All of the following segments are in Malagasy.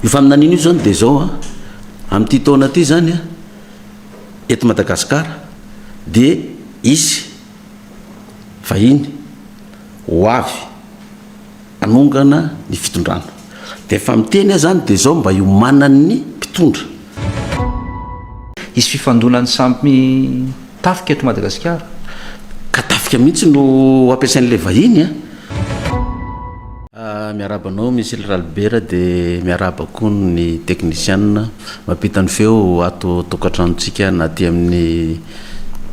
io faminanina io zany dia zao a amin'ity taona ty zany a eto Madagasikara dia isy vahiny ho avy anongana ny fitondrana dia efa miteny a zany dia zao mba iomanany ny mpitondra. Isy fifandonany samy tafika eto Madagasikara ka tafika mihitsy no ampiasain'ilay vahiny a. Miarabanao Michel Ralbert dia miaraba koa ny technicien mampita ny feo ato tokantranontsika na aty amin'ny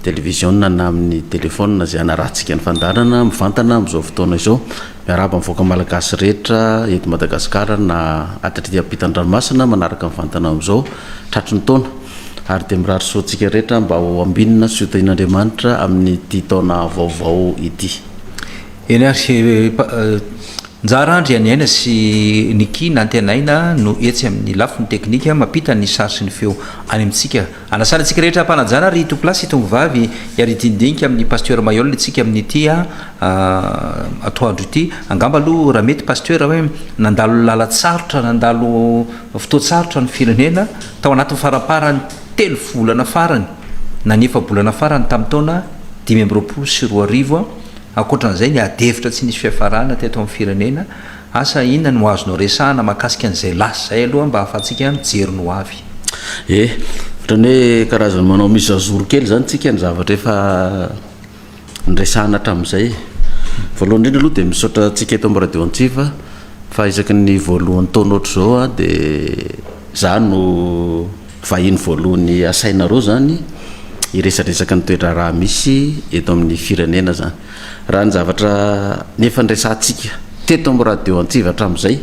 télévision na amin'ny téléphone zay anarahantsika ny fandarana mivantana amin'izao fotoana izao. Miaraba mivoaka malagasy rehetra eto Madagasikara na atratry ampitan-dranomasina manaraka mivantana amin'izao tratry ny taona ary dia mirary soantsika rehetra mba ho ambinina sotain'Andriamanitra amin'ny ity taona vaovao ity. Eny ary njara andry aniaina sy niki nantenaina no etsy amin'ny lafiny teknika mampita ny sary sy ny feo any amintsika anasanantsika rehetra mpanajana ary to plasy itongo vavy ary tindinika amin'ny pasteur Mayol itsika amin'ny ity atoandro ity angamba aloha raha mety pasteur hoe nandalo lalatsarotra nandalo fotoatsarotra ny firenena tao anatin'ny faraparany 3 volana farany na 9 bolana farany tamin'ny taona 2024 akoatran'izay ny adevitra tsy nisy fiafarana teto amin'ny firenena asa inona no azonao resahana mahakasika an'izay lasa zay aloha mba ahafahantsika mijery no avy. Ohatrany hoe karazany manao misy azoro kely zany tsika ny zavatra efa nyresahana hatramin'izay. Voalohany indrindra aloha dia misaotra tsika eto amin'ny radio Antsiva fa isaky ny voalohan'ny taona ohatr' izao a dia za no vahiny voalohany asainareo zany iresaresaka ny toetra raha misy eto amin'ny firenena zany. Raha ny zavatra nefa nyresantsika teto amin'ny radio Antsiva hatramin'izay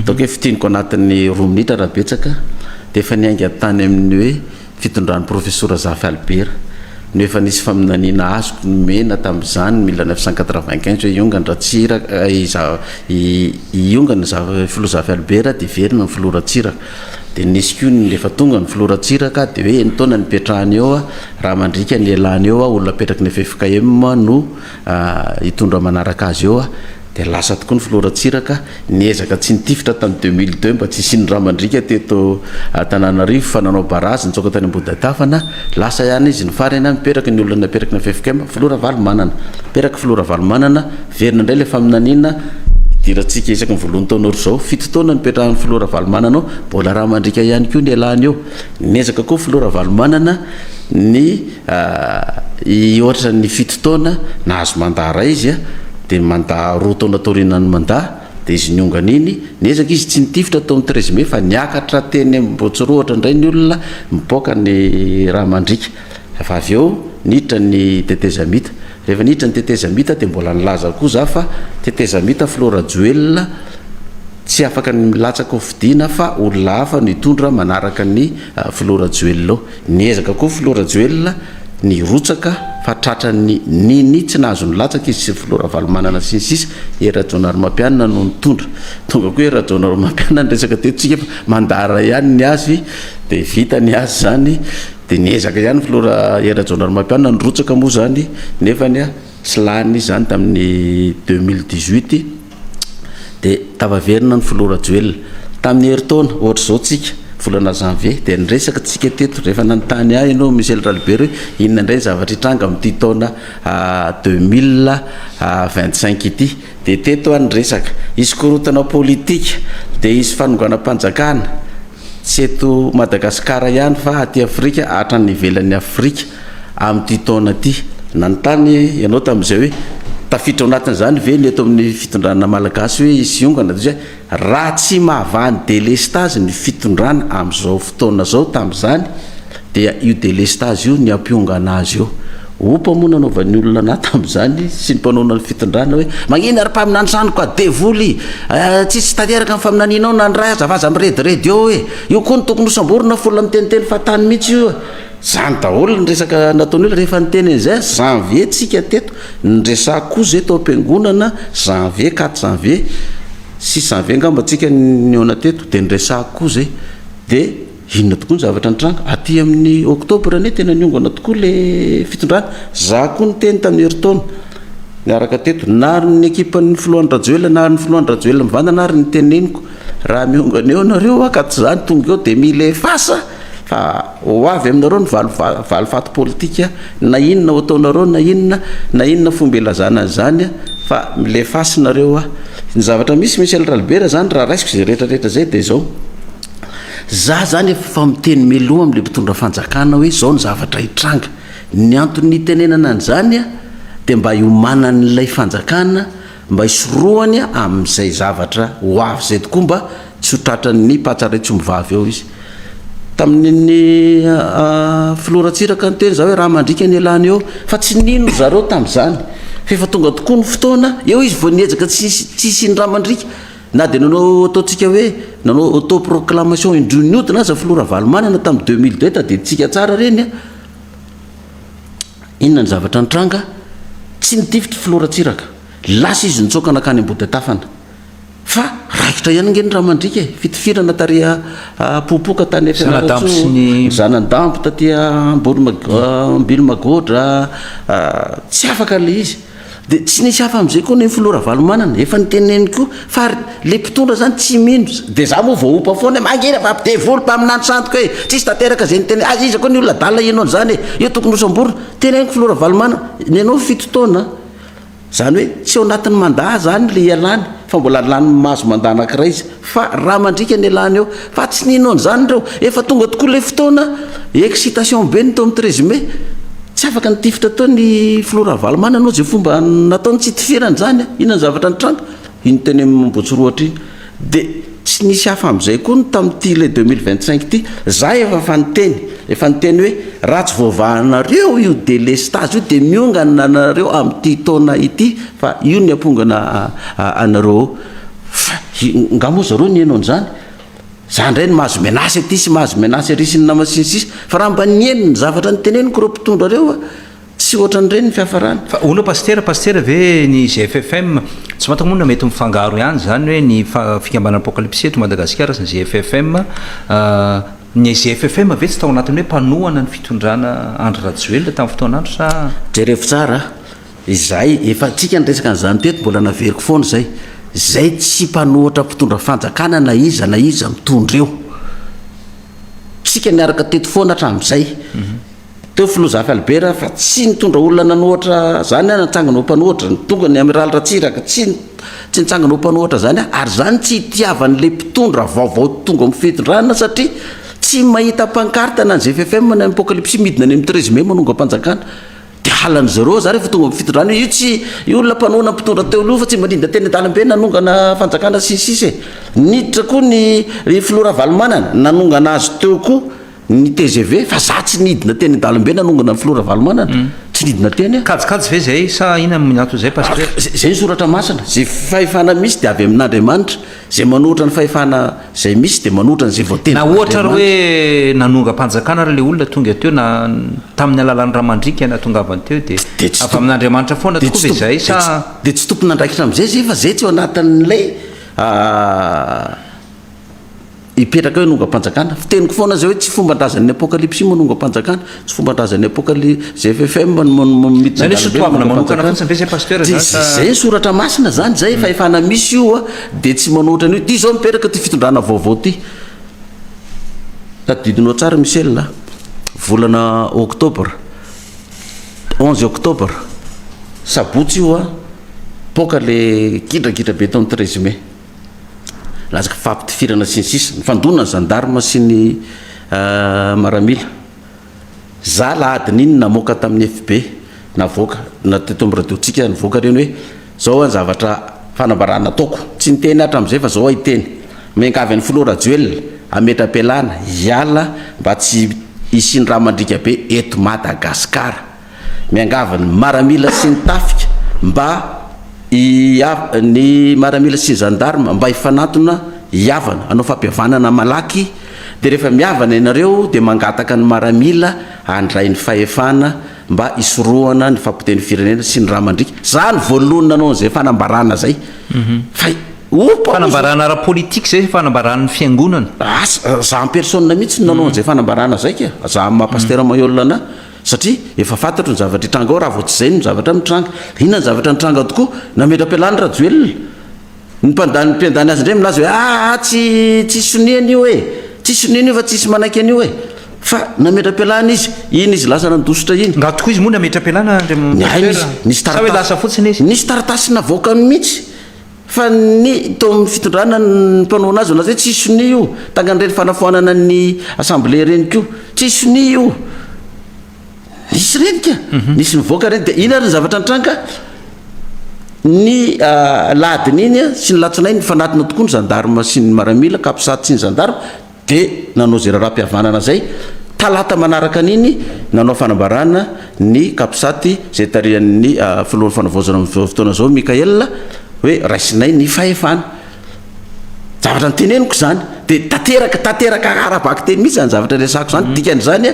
donc hoe fitiniko anatin'ny 2 minitra raha betsaka dia efa niainga tany amin'ny hoe fitondran'ny professeur Zafy Albert no efa nisy faminaniana azoko nomena tamin'izany 1995 hoe iongan-dratsiraka iongana filoha Zafy Albert dia verina ny filoratsiraka dia nisy koa ny efa tonga ny filoratsiraka dia hoe nytaona nipetrahany eo a raha mandrika ny elany eo a olona petraky ny FFKM no hitondra manaraka azy eo a dia lasa tokoa ny filoratsiraka niezaka tsy nitifitra tamin'ny 2002 mba tsy siny raha mandrika teto Tananarivo fa nanao barazy nitsoaka tany Ambodantafana lasa ihany izy ny farany mipetraka ny olona napetraky ny FFKM filora Valomanana mipetraka filora Valomanana verina indray ilay faminaniana diratsika isaky ny voalohany taona ohatr' izao 7 taona nipetrahan'ny filora Valomanana ao mbola raha mandrika ihany koa ny elany eo niezaka koa filora Valomanana ny ohatra ny 7 taona nahazo mandara izy a dia manda 2 taona taorinany manda dia izy niongana iny niezaka izy tsy nitifitra tao amin'ny 13 mai fa niakatra teny Ambotsoro ohatra indray ny olona mipoaka ny raha mandrika fa avy eo niditra ny tetezamita rehefa niditra ny tetezamita dia mbola nilaza koa za fa tetezamita Flora Joel tsy afaka ny milatsaka fidiana fa olona hafa nitondra manaraka ny Flora Joel ao niezaka koa Flora Joel ny rotsaka fa tratrany niny tsy nahazo ny latsaka izy sy Flora Valomanana sy ny sisa Era-Jonary Mampianina no nitondra tonga koa Era-Jonary Mampianina resaka tetsika fa mandara ihany ny azy dia vita ny azy zany dia niezaka ihany Flora Era-Jonary Mampianina ny rotsaka moa zany nefa ny slany zany tamin'ny 2018 dia tavaverina ny Flora Joel tamin'ny heritaona ohatra izao tsika volana janvier dia niresaka tsika teto rehefa nanontany ahy ianao Michel Ralbert hoe inona indray zavatra hitranga amin'ity taona 2025 ity dia teto any resaka isy korotana politika dia isy fanonganam-panjakana tsy eto Madagasikara ihany fa aty Afrika hatrany ivelan'ny Afrika amin'ity taona ity nanontany ianao tamin'izay hoe tafiditra ao anatin'izany ve ny eto amin'ny fitondrana malagasy hoe isy iongana dia raha tsy mahavany délestage ny fitondrana amin'izao fotoana zao tamin'izany dia io délestage io ny ampiongana azy eo opa moa nanaovan'ny olona na tamin'izany sy ny mpanona ny fitondrana hoe magnino ary mpaminany sanoko a devoly tsisy tanteraka ny faminaninao na ndray azavaza mirediredy eo hoe io koa ny tokony hosamborona folona miteniteny fa tany mihitsy io zany daholo ny resaka nataony hoe rehefa niteny an'izay janvier tsika teto nyresah koa zay tao am-piangonana janvier 4 janvier 6 janvier ngamba tsika niona teto dia nyresah koa zay dia inona tokoa ny zavatra nitranga aty amin'ny octobre ne tena niongana tokoa le fitondrana za koa ny teny tamin'ny heritaona niaraka teto na ny ekipan'ny filohandrajoela na ny filohandrajoela mivanda na ary ny teneniko raha miongana eo nareo ka tsy zany tonga eo dia mila efasa fa ho avy aminareo ny valifaty politika na inona ho ataonareo na inona fomba ilazana zany fa mila efasy nareo ny zavatra misy Michel Ralbert zany raha raisiko zay rehetrarehetra zay dia zao za zany efa miteny meloha am'le mpitondra fanjakana hoe zao ny zavatra hitranga ny antony tenenana an'izany dia mba hiomanan'ilay fanjakana mba hisorohany amin'izay zavatra ho avy zay tokoa mba tsy hotratrany patsaraitsy mivavy eo izy tamin'ny filoratsiraka ny teny za hoe raha mandrika ny alany eo fa tsy nino zareo tamin'izany fa efa tonga tokoa ny fotoana eo izy vo niezaka tsisy ny raha mandrika na dia nanao ataontsika hoe nanao autoproclamation indroniodina aza filora valomanana tamin'ny 2002 dia tsika tsara reny inona ny zavatra nitranga tsy nitifitra filoratsiraka lasa izy nitsokana kany ambody tafana fa raikitra ihany nge ny raha mandrika fitifirana taria popoka tany zanandampo tatia mbily magodra tsy afaka le izy dia tsy nisy hafa amin'izay koa ny filora valomanana efa niteneniko fa le mpitondra zany tsy mino dia za moa voaopa foana mangina fa ampidevolo mpaminandro santoko hoe tsisy tanteraka zay nitene azy izy koa ny olona dalina ianao an'izany io tokony hosamborona teneniko filora valomanana ny anao fitotoana zany hoe tsy eo anatin'ny mandaa zany le ialany fa mbola lany mahazo mandaa anankiray izy fa raha mandrika ny alany eo fa tsy ninona zany reo efa tonga tokoa le fotoana excitation be ny teo amin'ny 13 mai tsy afaka nitifitra tao ny filora valomana anao zay fomba nataony tsy tifirany zany inona ny zavatra nitranga iny teny ambotsiroatra iny dia tsy nisy hafa amin'izay koa no tamin'ity le 2025 ty za efa niteny hoe raha tsy voavahanareo io dia le stage io dia miongana nareo amin'ity taona ity fa io ny ampongana anareo nga moa zareo ny enao an'izany za ndray ny mahazo menasy aty sy mahazo menasy arisiny namasinsisy fa raha mba nieniny ny zavatra nyteneniko reo mpitondra reo tsy ohatran'ireny ny fiafarany fa ono pastera ve ny GFFM tsy mantamonina mety mifangaro ihany zany hoe ny fikambanana apocalypse eto Madagasikara sy ny GFFM ny GFFM ve tsy tao anatiny hoe mpanohana ny fitondrana Andry Rajoelina tamin'ny fotoanandro sa jerefo tsara izay efa tsika nyresaka n'izany teto mbola naveriko foana zay tsy mpanohatra mpitondra fanjakana na iza mitondra eo tsika niaraka teto foana hatramin'izay teo filozafy Albert fa tsy nitondra olona nanohatra zany natsangana ho mpanohatra tonga ny amiral Ratsiraka tsy nitsangana ho mpanohatra zany ary zany tsy hitiavan'le mpitondra vaovao tonga amin'ny fitondrana satria tsy mahita pankarte na ny GFFM na apocalypse midina ny amin'ny 13 mai manonga mpanjakana dia halany zareo za rehefa tonga amin'ny fitondrana io tsy olona mpanohana mpitondra teo aloha fa tsy mandrinda teny an-dalambe nanongana fanjakana sisisy niditra koa ny filora valomanana nanongana azy teo koa ny TGV fa za tsy nidina teny an-dalambe nanongana ny filora valomanana tsy nidina teny kajikajy ve zay sa ina minato zay pasteur zay ny soratra masina zay fahefana misy dia avy amin'Andriamanitra zay manohitra ny fahefana zay misy dia manohitra ny zay voateny na ohatra hoe nanonga mpanjakana le olona tonga teo na tamin'ny alalan'ny ramandrika na tonga avany teo dia avy amin'Andriamanitra foana tokoa ve zay sa dia tsy tompona andraikitra amin'izay zay fa zay tsy ao anatin'ilay ipetraka hoe nonga mpanjakana fiteniko foana zay hoe tsy fomban-drazan'ny apocalypse manonga mpanjakana tsy fomban-drazan'ny apocalypse GFFM zany sotoavana manokana fotsiny ve zay pasteur zay ny soratra masina zany zay fahefana misy io dia tsy manohitra an'io ty zao mipetraka ty fitondrana vaovao ty tadidinao tsara Michel volana octobre 11 octobre sabotsy io poka le gidrakidra be tamin'ny 13 mai lazaka fampitifirana sy ny sisa ny fandonana gendarme sy ny maramila za lahadiny iny namoaka tamin'ny FB navoaka na teto amin'ny radiotsika nivoaka reny hoe zao ny zavatra fanambarana ataoko tsy niteny hatramin'izay fa zao hiteny miangavy ny filora Rajoelina ametra-pialana hiala mba tsy isin'ny raha mandrika be eto Madagasikara miangavy ny maramila sy ny tafika mba ny maramila sy ny gendarme mba hifanatona hiavana anao fampiavanana malaky dia rehefa miavana ianareo dia mangataka ny maramila handray ny fahefana mba hisorohana ny fampiteny firenena sy ny raha mandrika zany voalohany nanao n'izay fanambarana zay fa fanambarana ara politika zay fanambarana ny fiangonana za en personne mihitsy nanao n'izay fanambarana zay ka za maha pasteur Mayolana satria efa fantatro ny zavatra hitranga ao raha vao tsy zay ny zavatra mitranga inona ny zavatra nitranga tokoa nametra-pialany rajoelona ny mpiandany azy indray milaza hoe tsy soniana io e tsy soniana io fa tsisy manaiky an'io e fa nametra-pialana izy iny izy lasa nandosotra iny nga tokoa izy moa nametra-pialana lasa fotsiny izy nisy taratasy navoaka mihitsy fa ny to amin'ny fitondrana ny mpanoana azy onazy hoe tsy soni io tangan'ireny fanafoanana ny assemblé reny ko tsy soni io nisy renika nisy mivoaka reny dia ina ary ny zavatra nitranga ny ladiny iny sy ny latsinainy fanatina tokoa ny zandarma sy ny maramila kapisaty sy ny zandarma dia nanao zay raha-pihavanana zay talata manaraka an'iny nanao fanambarana ny kapisaty zay tarian'ny filohan'ny fanavozana amin'ny fotoana zao Mikaela hoe raisinay ny fahefana zavatra nyteneniko zany dia tateraka arabaky teny mihitsy zany zavatra resako zany dikan'izany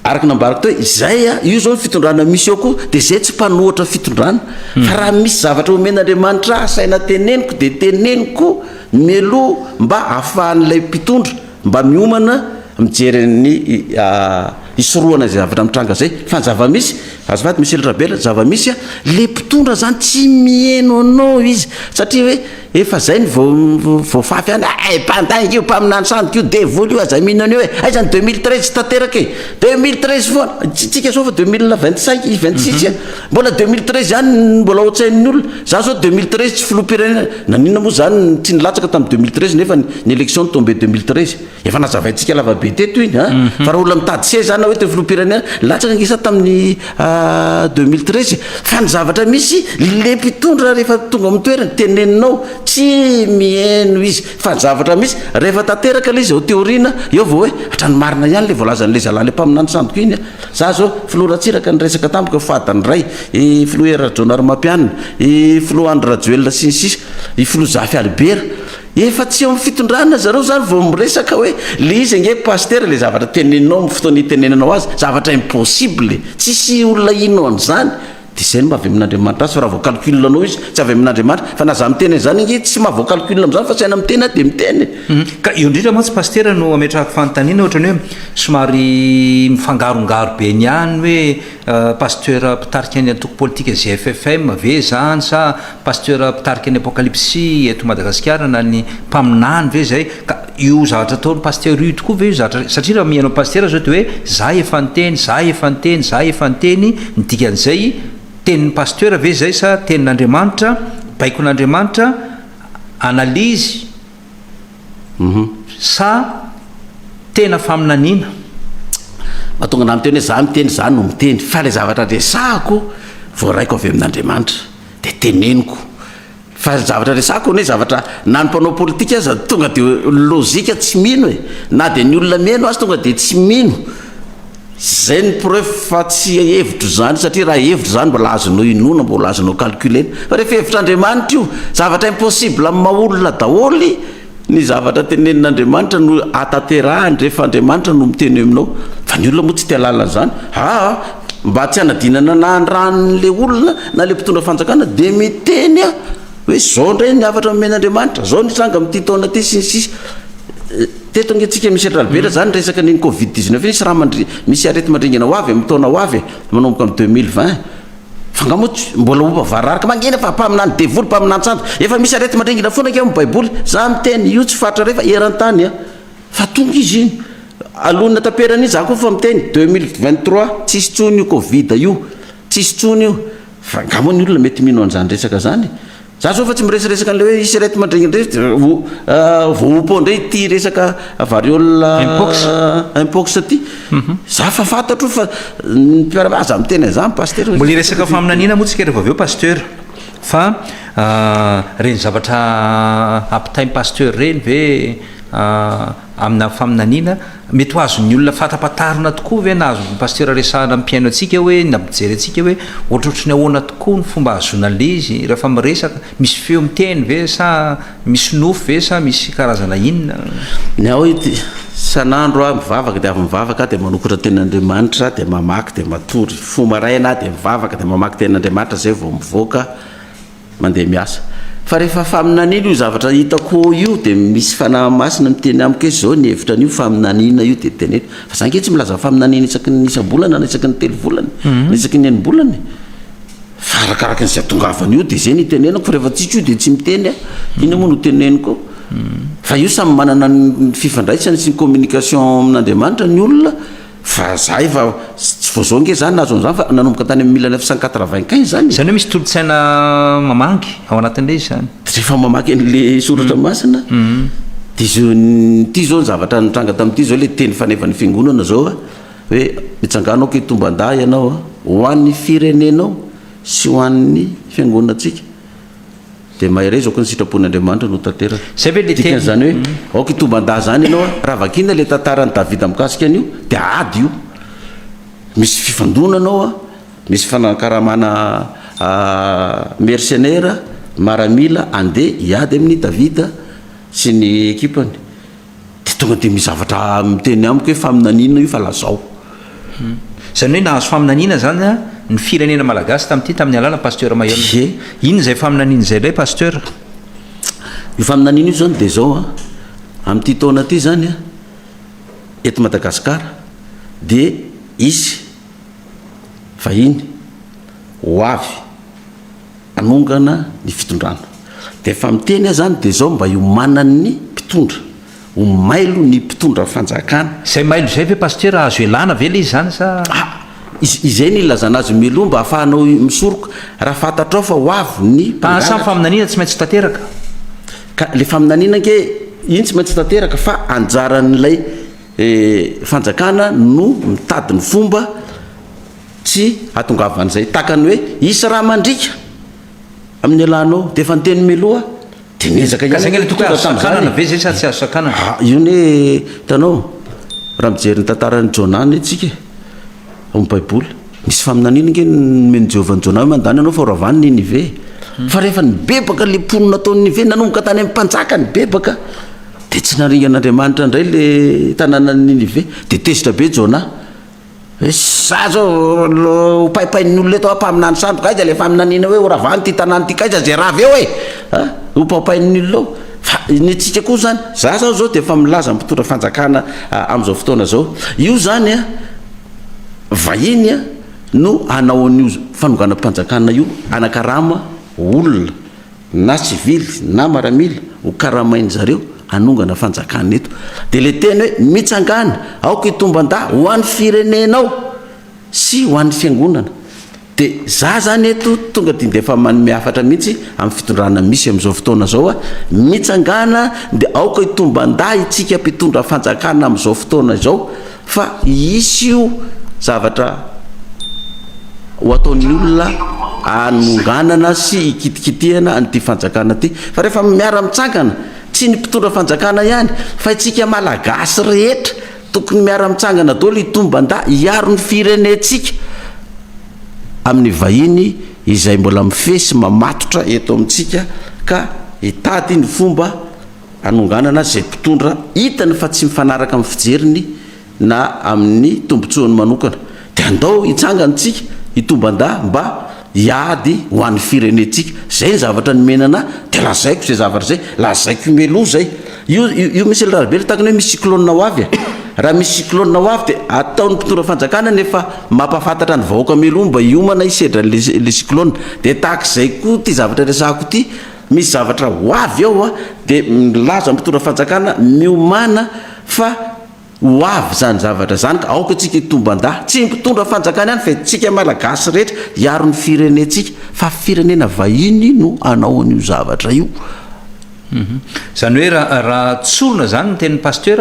araka nambarako teo izay io zao ny fitondrana misy eo koa dia zay tsy mpanohatra fitondrana fa raha misy zavatra omen'Andriamanitra saina teneniko dia teneniko mialoha mba ahafahan'ilay mpitondra mba miomana mijery ny isoroana zay zavatra mitranga zay fa ny zava-misy azafady misy eltrabela zava-misy le mpitondra zany tsy mieno anao izy satria hoe efa zay ny voafafy any mpandainga io mpaminany sandika io devoly io aza mino an'io hoe zany 2013 tsy tanteraka 2013 foana tsika zao fa 2025 26 mbola 2013 zany mbola ohatsain'ny olona za zao 2013 tsy filoam-pirenena naninona moa zany tsy nilatsaka tamin'ny 2013 nefa ny élection tombe 2013 efa nazavaintsika lavabe teto iny fa raha olona mitady se zany hoe te filoam-pirenena latsaka ngisa tamin'ny 2013 fa ny zavatra misy le mpitondra rehefa tonga amin'ny toerana teneninao tsy mieno izy fa ny zavatra misy rehefa tanteraka le izy ao teoriana eo vao hoe hatrany marina ihany le voalazan'le zalahy le mpaminany sandoko iny za zao filoha-ratsiraka ny resaka tampoka fadany ray filoha rajonary mampianina filohandry rajoelona sy ny sisa filoha Zafy Albert efa tsy eo amin'ny fitondrana zareo zany vao miresaka hoe le izy ange paster le zavatra teneninao amin'ny fotoana itenenanao azy zavatra impossible tsisy olona ino an'izany dia zay no mahavy amin'Andriamanitra azy fa raha vao calcul anao izy tsy avy amin'Andriamanitra fa na za miteny zany inge tsy mahavao calcul amin'izany fa saina miteny dia miteny ka io indrindra moa tsy pastera no ametrahako fanontaniana ohatrany hoe somary mifangarongaro be ny any hoe pasteur mpitarika ny antoko politika GFFM ve zany sa pasteur mpitarika ny apocalypsy eto Madagasikara na ny mpaminany ve zay ka io zavatra ataony pasteur io tokoa ve io zavatra satria raha mianao pasteur zao dia hoe za efa niteny ny dikan'izay tenin'ny pasteur ve zay sa tenin'Andriamanitra baikon'Andriamanitra analizy sa tena faminaniana mahatonga na miteny hoe za miteny zany no miteny fa le zavatra resahako voaraiko avy amin'Andriamanitra dia teneniko fa zavatra resahako ne zavatra na ny mpanao politika aza tonga dia lozika tsy mino e na dia ny olona mieno azy tonga dia tsy mino zay ny preuve fa tsy hevitro zany satria raha hevitro zany mbola azonao inona mbola azonao calculena fa rehefa hevitr'Andriamanitra io zavatra impossible amin'ny maha-olona daholy ny zavatra tenenin'Andriamanitra no ataterahany rehefa Andriamanitra no miteny aminao fa ny olona moa tsy tia lalana zany mba tsy hanadinana na andran'le olona na le mpitondra fanjakana dia miteny hoe zao ndray ny avatra men'Andriamanitra zao nitranga amin'ity taona ty sy ny sisa teto angentsika misy etralbera zany resaka niny covid-19 nisy raha misy arety mandringana ho avy amin'ny taona ho avy manomboka amin'ny 2020 fa ngamotsy mbola oba vararaka mangina fa mpaminany devoly mpaminany santo efa misy arety mandringana foana ke amin'ny baiboly za miteny io tsy fatra rehefa eran-tany fa tonga izy iny alonina taperana iny za koa fa miteny 2023 tsisy tsony io covid io tsisy tsony io fa ngamo ny olona mety mino an'izany resaka zany za zao fa tsy miresaresaka an'le hoe isy arety mandringana ndray voaompo ndray ty resaka variole impox ty za fa fantatro fa mpiara-aza miteny an'izany pasteur mbola resaka faminaniana moa tsika rehefa avy eo pasteur fa reny zavatra ampitainy pasteur reny ve amina faminaniana mety ho azon'ny olona fatapatarina tokoa ve na azony pasteur resahana mpiaino atsika hoe na mijery atsika hoe ohatrohatry ny ahoana tokoa ny fomba journalizy rehefa miresaka misy feo miteny ve sa misy nofo ve sa misy karazana inona ny ao ity sanandro mivavaka dia avy mivavaka dia manokatra tenin'Andriamanitra dia mamaky dia matory fomaraina dia mivavaka dia mamaky tenin'Andriamanitra zay vao mivoaka mandeha miasa fa rehefa faminanina io zavatra hitako io dia misy fanahy masina miteny amiko hoe zao ny hevitra an'io faminanina io dia teneny fa za nge tsy milaza faminanina isaky ny isam-bolana na isaky ny telo volana na isaky ny enim-bolana fa arakaraka nyzay tongavana io dia zay ny tenenako fa rehefa tsisy io dia tsy miteny a ina moa no teneniko fa io samy manana ny fifandraisany sy ny communication amin'Andriamanitra ny olona fa za efa tsy vao zao nge zany nazo an'izany fa nanomboka tany amin'ny 1995 zany zany hoe misy tolotsaina mamaky ao anatin'ilay izy zany rehefa mamaky an'le soratra masina dia izo ty zao ny zavatra nitranga tamin'ity zao le teny fanevany fiangonana zao a hoe mitsanganao ke tomban-dah ianao a ho an'ny firenenao sy ho an'ny fiangonantsika dia mahiray zao ko ny sitrapon'Andriamanitra no tanteraka zay ve le teny zany hoe aoky tomban-dah zany ianao a raha vakina le tantarany Davida mikasika an'io dia ady io misy fifandonanao a misy fanankaramana mercenaire maramila andeha hiady amin'ny Davida sy ny ekipany dia tonga dia mizavatra miteny amiko hoe faminanina io fa lazao zany hoe nahazo faminanina zany a ny firenena malagasy tamin'ity tamin'ny alala pasteur Maïonna ino zay faminanina zay lay pasteur io faminanina io zany dia zao a amin'ity taona ity zany a eto Madagasikara dia isy vahiny ho avy anongana ny fitondrana dia efa miteny a zany dia zao mba iomanany ny mpitondra ho mailo ny mpitondra fanjakana zay mailo zay ve pasteur azo elana ve le izy zany sa izay ny ilazana azy miloha mba ahafahanao misoroka raha fantatrao fa ho avy ny samy faminanina tsy maintsy tanteraka ka le faminanina nke iny tsy maintsy tanteraka fa anjaran'ilay fanjakana no mitady ny fomba tsy hatongavan'izay takany hoe isy raha mandrika amin'ny alanao dia efa niteny miloha dia niezaka zay tokony azo sakanana ve zay sa tsy azo sakanana io ny hitanao raha mijery ny tantarany Jonany itsika amin'ny baiboly misy faminanina nge nomeny Jehovah Jonany mandany ianao fa oravany ny Nive fa rehefa nibebaka le ponina ataony Nive nanomboka tany amin'ny mpanjaka nibebaka dia tsy naringan'Andriamanitra indray le tanàna ny Nive dia tezitra be Jona hoe za zao hopaipain'ny olona eto ampaminany sandroka aiza le faminanina hoe oravany ty tanàny ty kaiza zay raha aveo e hopaipain'ny olona ao fa ny tsika koa zany za zao zao dia efa milaza mpitondra fanjakana amin'izao fotoana zao io zany a vahiny a no anao an'io fanonganam-panjakana io anakarama olona na sivily na maramila ho karamainy zareo anongana fanjakana eto dia le teny hoe mitsangana aoka itomban-dah ho an'ny firenenao sy ho an'ny fiangonana dia za zany eto tonga dia efa manome hafatra mihitsy amin'ny fitondrana misy amin'izao fotoana zao a mitsangana dia aoka itomban-dah itsika mpitondra fanjakana amin'izao fotoana izao fa isy io zavatra ho ataon'ny olona anonganana sy ikitikitihana an'ity fanjakana ty fa rehefa miara mitsangana tsy ny mpitondra fanjakana ihany fa itsika malagasy rehetra tokony miara mitsangana daholo itomban-dah hiaro ny firenentsika amin'ny vahiny izay mbola mifesy mamatotra eto amintsika ka hitady ny fomba anonganana zay mpitondra hitany fa tsy mifanaraka amin'ny fijeriny na amin'ny tombotsoany manokana dia andao hitsanganytsika itomban-dah mba hiady ho an'ny firenentsika zay ny zavatra nomenana dia lazaiko zay zavatra zay lazaiko meloha zay io misy larabe takany hoe misy cyclone ho avy raha misy cyclone ho avy dia ataon'ny mpitondra fanjakana nefa mampafantatra ny vahoaka meloha mba hiomana hisedra le cyclone dia tahak'izay koa ty zavatra resahako ty misy zavatra ho avy ao a dia milaza mpitondra fanjakana miomana fa ho avy zany zavatra zany ka aoka tsika itomban-dah tsy mpitondra fanjakana ihany fa tsika malagasy rehetra hiaro ny firenentsika fa firenena vahiny no anao an'io zavatra io zany hoe raha tsorona zany ny tenin'ny pasteur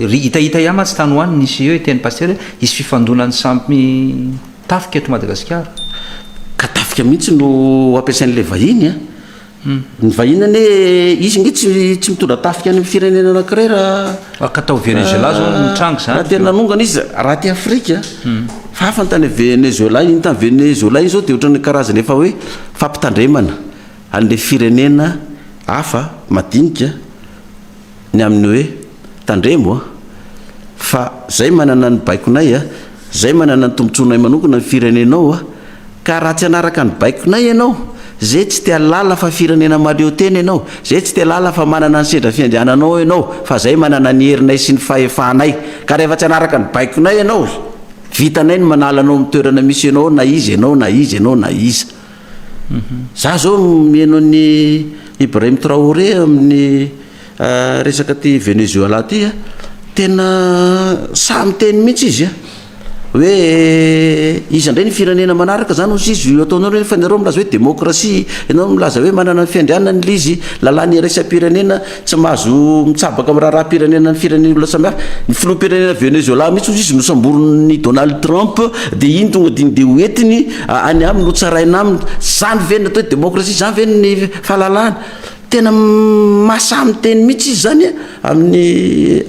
hitahita ihama tsy tany hoany nisy hoe tenin'ny pasteur isy fifandonany sampy tafika eto Madagasikara ka tafika mihitsy no ampiasain'le vahiny a ny vahiny ane izy nge tsy mitondra tafika any amin'ny firenena anankiray raha ka tao Venezuela zao nitrango zany raha tena nanongana izy raha ty Afrika fa hafa ny tany Venezuela iny tany Venezuela iny zao dia ohatrany karazana efa hoe fampitandremana an'le firenena hafa madinika ny amin'ny hoe tandremo a fa zay manana ny baikonay a zay manana ny tombotsonay manokana ny firenenao a ka raha tsy hanaraka ny baikonay ianao zay tsy tia lala fa firenena maleo teny ianao, zay tsy tia lala fa manana ny sedra fiandriananao ianao, fa zay manana ny herinay sy ny fahefanay, ka rehefa tsy hanaraka ny baikonay ianao vitanay ny manala anao amin'ny toerana misy ianao na izy ianao na izy ianao na iza. Za zao mihaino ny Ibrahim Traoré amin'ny resaka ty Venezuela ty a, tena samy teny mihitsy izy a hoe izy indray ny firenena manaraka zany ozy izy io ataonao rehefa nareo milaza hoe démocratie, ianao milaza hoe manana ny fiandrianana ny izy lalàny iraisam-pirenena tsy mahazo mitsabaka amin'ny raharaha-pirenena ny firenena olona samihafa. Ny filoham-pirenena Venezuela mihitsy ozy izy nosamborony Donald Trump dia iny tonga diny de hoentiny any aminy no tsaraina aminy, zany ve ny atao hoe démocratie, zany ve ny fahalalahana. Tena masamy teny mihitsy izy zany amin'ny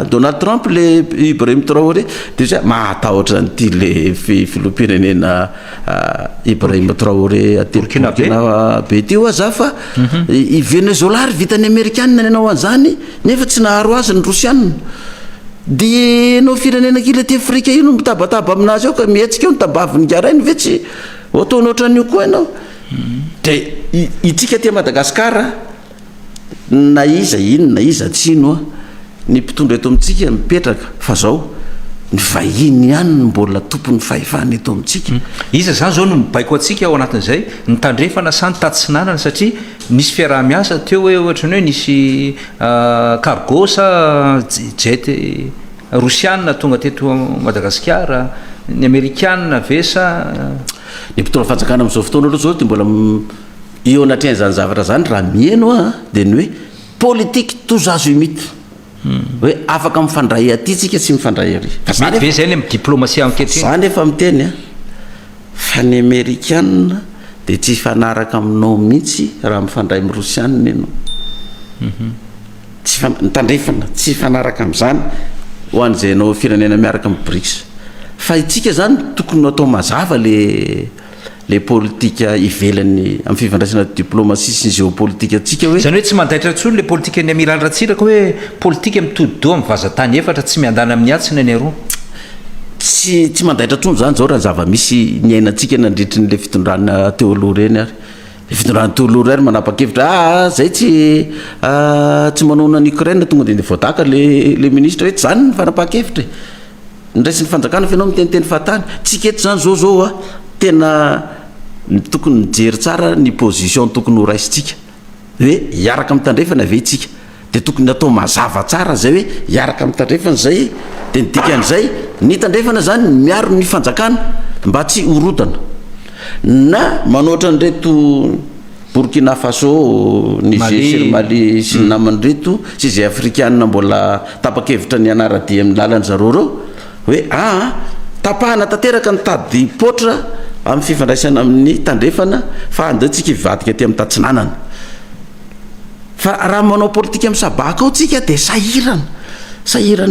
Donald Trump le Ibrahim Traoré de zay mahatahotra nyity le filoham-pirenena Ibrahim Traoré aty Burkina be ty aza fa i Venezuela ary vitany Amerikanina nanao an'izany nefa tsy naharo azy ny Rosianina. De anao firenena kely aty Afrika io no mitabataba aminazy ao ka mihetsika eo nitabaviny garainy ve tsy ataonao ohatran'io koa ianao. De itsika ty Madagasikara na iza ino na iza tsino ny mpitondra eto amintsika mipetraka fa zao ny vahiny ihany mbola tompony fahefany eto amintsika. Iza zany zao no mibaiko atsika ao anatin'izay ny tandrefana sany tatsinanana satria nisy fiaraha-miasa teo hoe ohatrany hoe nisy cargo sa jet rosianina tonga teto Madagasikara, ny amerikanina vesa ny mpitondra fanjakana amin'izao fotoana aloha zao de mbola eo anatrehan' zany zavatra zany raha mieno a de ny hoe politique tous azimuts, hoe afaka mifandray aty tsika tsy mifandray ary. Mety ve zay le diplomatie ankehitriny zany efa miteny a fa ny amerikanina de tsy fanaraka aminao mihitsy raha mifandray amin'ny rosianina ianao, tsy nitandrefana tsy fanaraka amin'izany ho an'izay anao firenena miaraka amin'ny BRICS. Fa itsika zany tokony atao mazava le politika ivelany amin'ny fifandraisana diplomatie sy ny géopolitique atsika hoe zany hoe tsy mandaitra intsony le politika ny amiral Ratsiraka hoe politika mitodi-doha amin'ny vazatany efatra tsy miandana amin'ny atsina ny aroa. Tsy mandaitra intsony zany zao raha zava-misy ny ainantsika nandritry n'le fitondrana teo aloha reny ary le fitondrana teo aloha reny manapa-kevitra zay tsy manona ny Ukraine tonga de voadaka le ministre hoe tsy zany ny fanapa-kevitra ndraisy ny fanjakana fa ianao miteniteny fahatany tsika eto zany zao a tena tokony mijery tsara ny position tokony ho raisitsika hoe hiaraka mitandrefana ve itsika de tokony atao mazava tsara zay hoe hiaraka mitandrefana zay de nidikan'izay ny tandrefana zany miaro ny fanjakana mba tsy horotana na manoatra nyreto Burkina Faso, Niger, Mali sy ny namany reto sy izay afrikanina mbola tapa-kevitra ny anaradia amin'ny lalany zareo reo hoe tapahana tanteraka ny tady potra amin'ny fifandraisana amin'ny tandrefana fa andehantsika hivadika aty amin'ny tatsinanana. Fa raha manao politika amin'ny sabaka ao tsika de sahirana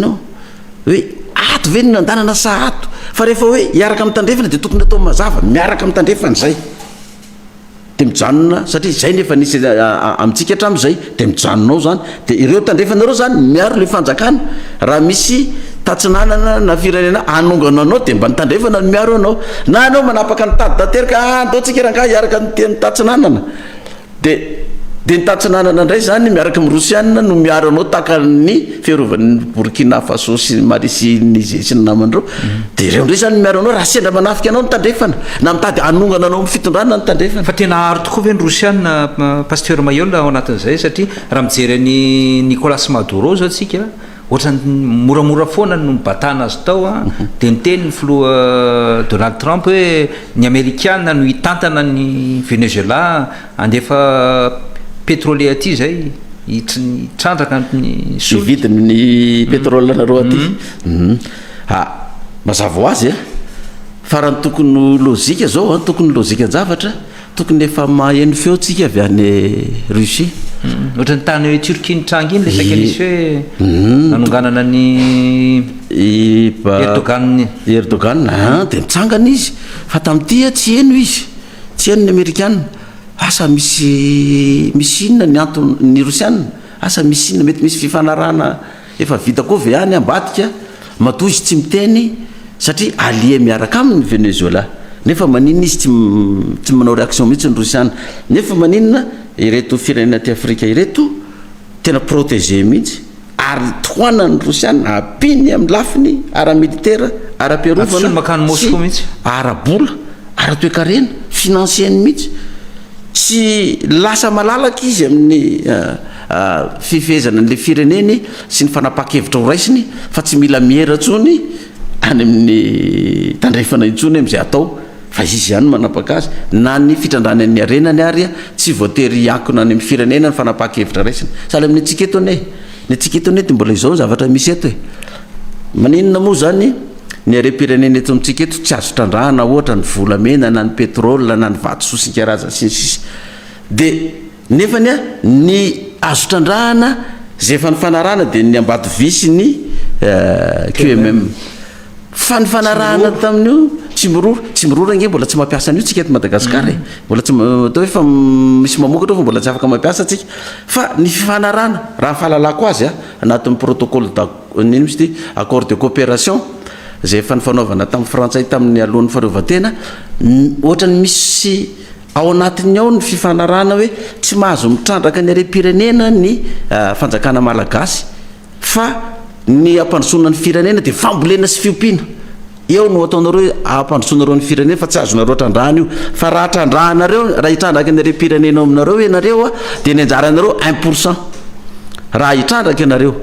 ao hoe ato ve ny nandanana sa ato, fa rehefa hoe hiaraka amin'ny tandrefana de tokony atao mazava miaraka amin'ny tandrefana zay de mijanona satria zay nefa nisy amintsika hatramin'izay de mijanonao zany de ireo tandrefanareo zany miaro le fanjakana raha misy tatsinanana na firenena anongana anao de mba nitandrefana ny miaro anao na anao manapaka ny tady tanteraka andao tsika rangaha hiaraka ny tatsinanana de ny tatsinanana indray zany miaraka amin'ny rosianina no miaro anao taka ny fiarovan'ny Burkina Faso sy Mali sy Niger sy ny namandreo de ireo ndray zany miaro anao raha sendra manafika anao ny tandrefana na mitady anongana anao amin'ny fitondrana ny tandrefana. Fa tena aro tokoa ve ny rosianina pasteur Mayol ao anatin'izay satria raha mijery ny Nicolas Maduro zao tsika ohatrany moramora foana no mibatana azy tao de niteny ny filoha Donald Trump hoe ny amerikanina no hitantana ny Venezuela andefa pétrolier aty zay hitrandraka ny vidiny ny pétrole nareo aty mazava ho azy fa raha ny tokony lozika zao tokony lozika zavatra tokony efa maheno feo tsika avy any Russie ohatrany tany hoe Turquie nitranga iny le saika nisy hoe nanonganana ny Erdogan de mitsangana izy fa tamin'ity tsy eno izy tsy eno ny amerikanina asa misy inona ny antony ny rosianina asa misy inona mety misy fifanarahana efa vita koa ve any ambadika matoa izy tsy miteny satria allié miaraka aminy Venezuela nefa maninona izy tsy manao réaction mihitsy ny rosiana nefa maninona ireto firenena ty afrika ireto tena protégé mihitsy ary toana ny rosiana apiny amin'ny lafiny ara-militaire ara-piarovana mihitsy ara-bola ara-toekarena financienne mihitsy tsy lasa malalaka izy amin'ny fifehezana n'le fireneny sy ny fanapa-kevitra ho raisiny fa tsy mila mieratsony any amin'ny tandrefana intsony am'izay atao fa izy ihany manapaka azy na ny fitrandrany ny arenany arya tsy voatery akona any amin'ny firenena ny fanapa-kevitra raisiny sahala amin'ny tsiketone ny tsiketone ty mbola izao zavatra misy eto e maninona moa zany ny are-pirenena eto amitsiketo tsy azo trandrahana ohatra ny volamena na ny pétrole na ny vato sosinkaraza sinsisy de nefany a ny azo trandrahana zay efa ny fanarahana de ny ambady visy ny QMM fa ny fanarahana tamin'io tsy mirora nge mbola tsy mampiasa an'io tsika eto Madagasikara mbola tsy atao hoe fa misy mamokatra fa mbola tsy afaka mampiasa tsika fa ny fanarahana raha fahalalako azy a anatin'ny protocole nino misy ty accord de coopération zay efa ny fanaovana tamin'ny frantsay tamin'ny alohan'ny faharovatena ohatrany misy ao anatiny ao ny fifanarahana hoe tsy mahazo mitrandraka ny are-pirenena ny fanjakana malagasy fa ny ampandrosoana ny firenena de fambolena sy fiompiana eo no ataonareo ampandrosoanareo ny firenena fa tsy azonareo trandrahana io fa raha trandrahanareo raha hitrandraka ny are-pirenena aminareo ianareo a de ny anjaranareo 1% raha hitrandraka ianareo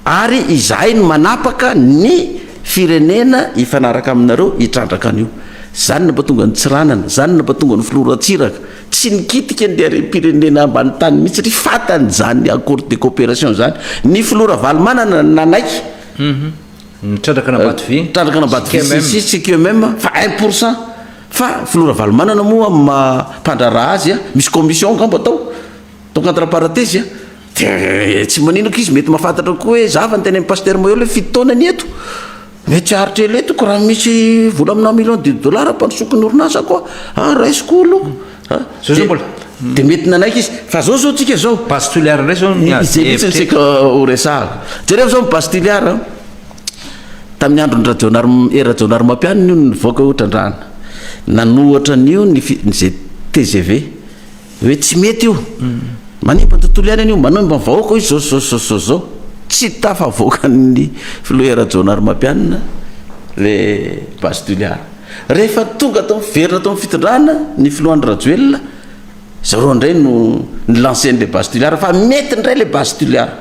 ary izahay no manapaka ny firenena ifanaraka aminareo hitrandraka an'io zany na mba tonga ny tsiranana zany na mba tonga ny filoratsiraka tsy nikitika ny are-pirenena ambany tany mihitsy ry fatany zany accord de coopération zany ny filora valymanana nanaiky mitrandraka anambady vy sy QMM fa 1% fa filora valymanana moa mampandraraha azy a misy commission ngamba atao contre parenthèse a de tsy maninako izy mety mahafantatra koa hoe zava ny tena amin'ny pasteur moyo le fitotonany eto mety aritra eletiko raha misy vola amina million de dollar ampandrosokony orinasa koa raisiko olo de mety nanaiky izy fa zao tsika zao pastuliara ndray zao izay mihitsy seka ho resahako jereo zao pastuliara tamin'ny androny rajonary mampianina io nivoaka otrandrahana nanohatra an'io zay TGV hoe tsy mety io manimba tontolo ihany an'io manimba vahoaka izy zao tsy tafavoakany filoera jonary mampianina le pastuliara rehefa tonga atao miverina atao fitondrahana ny filohan'ny rajoelona zareo indray no ny lanceny le pastuliara fa mety indray le pastuliara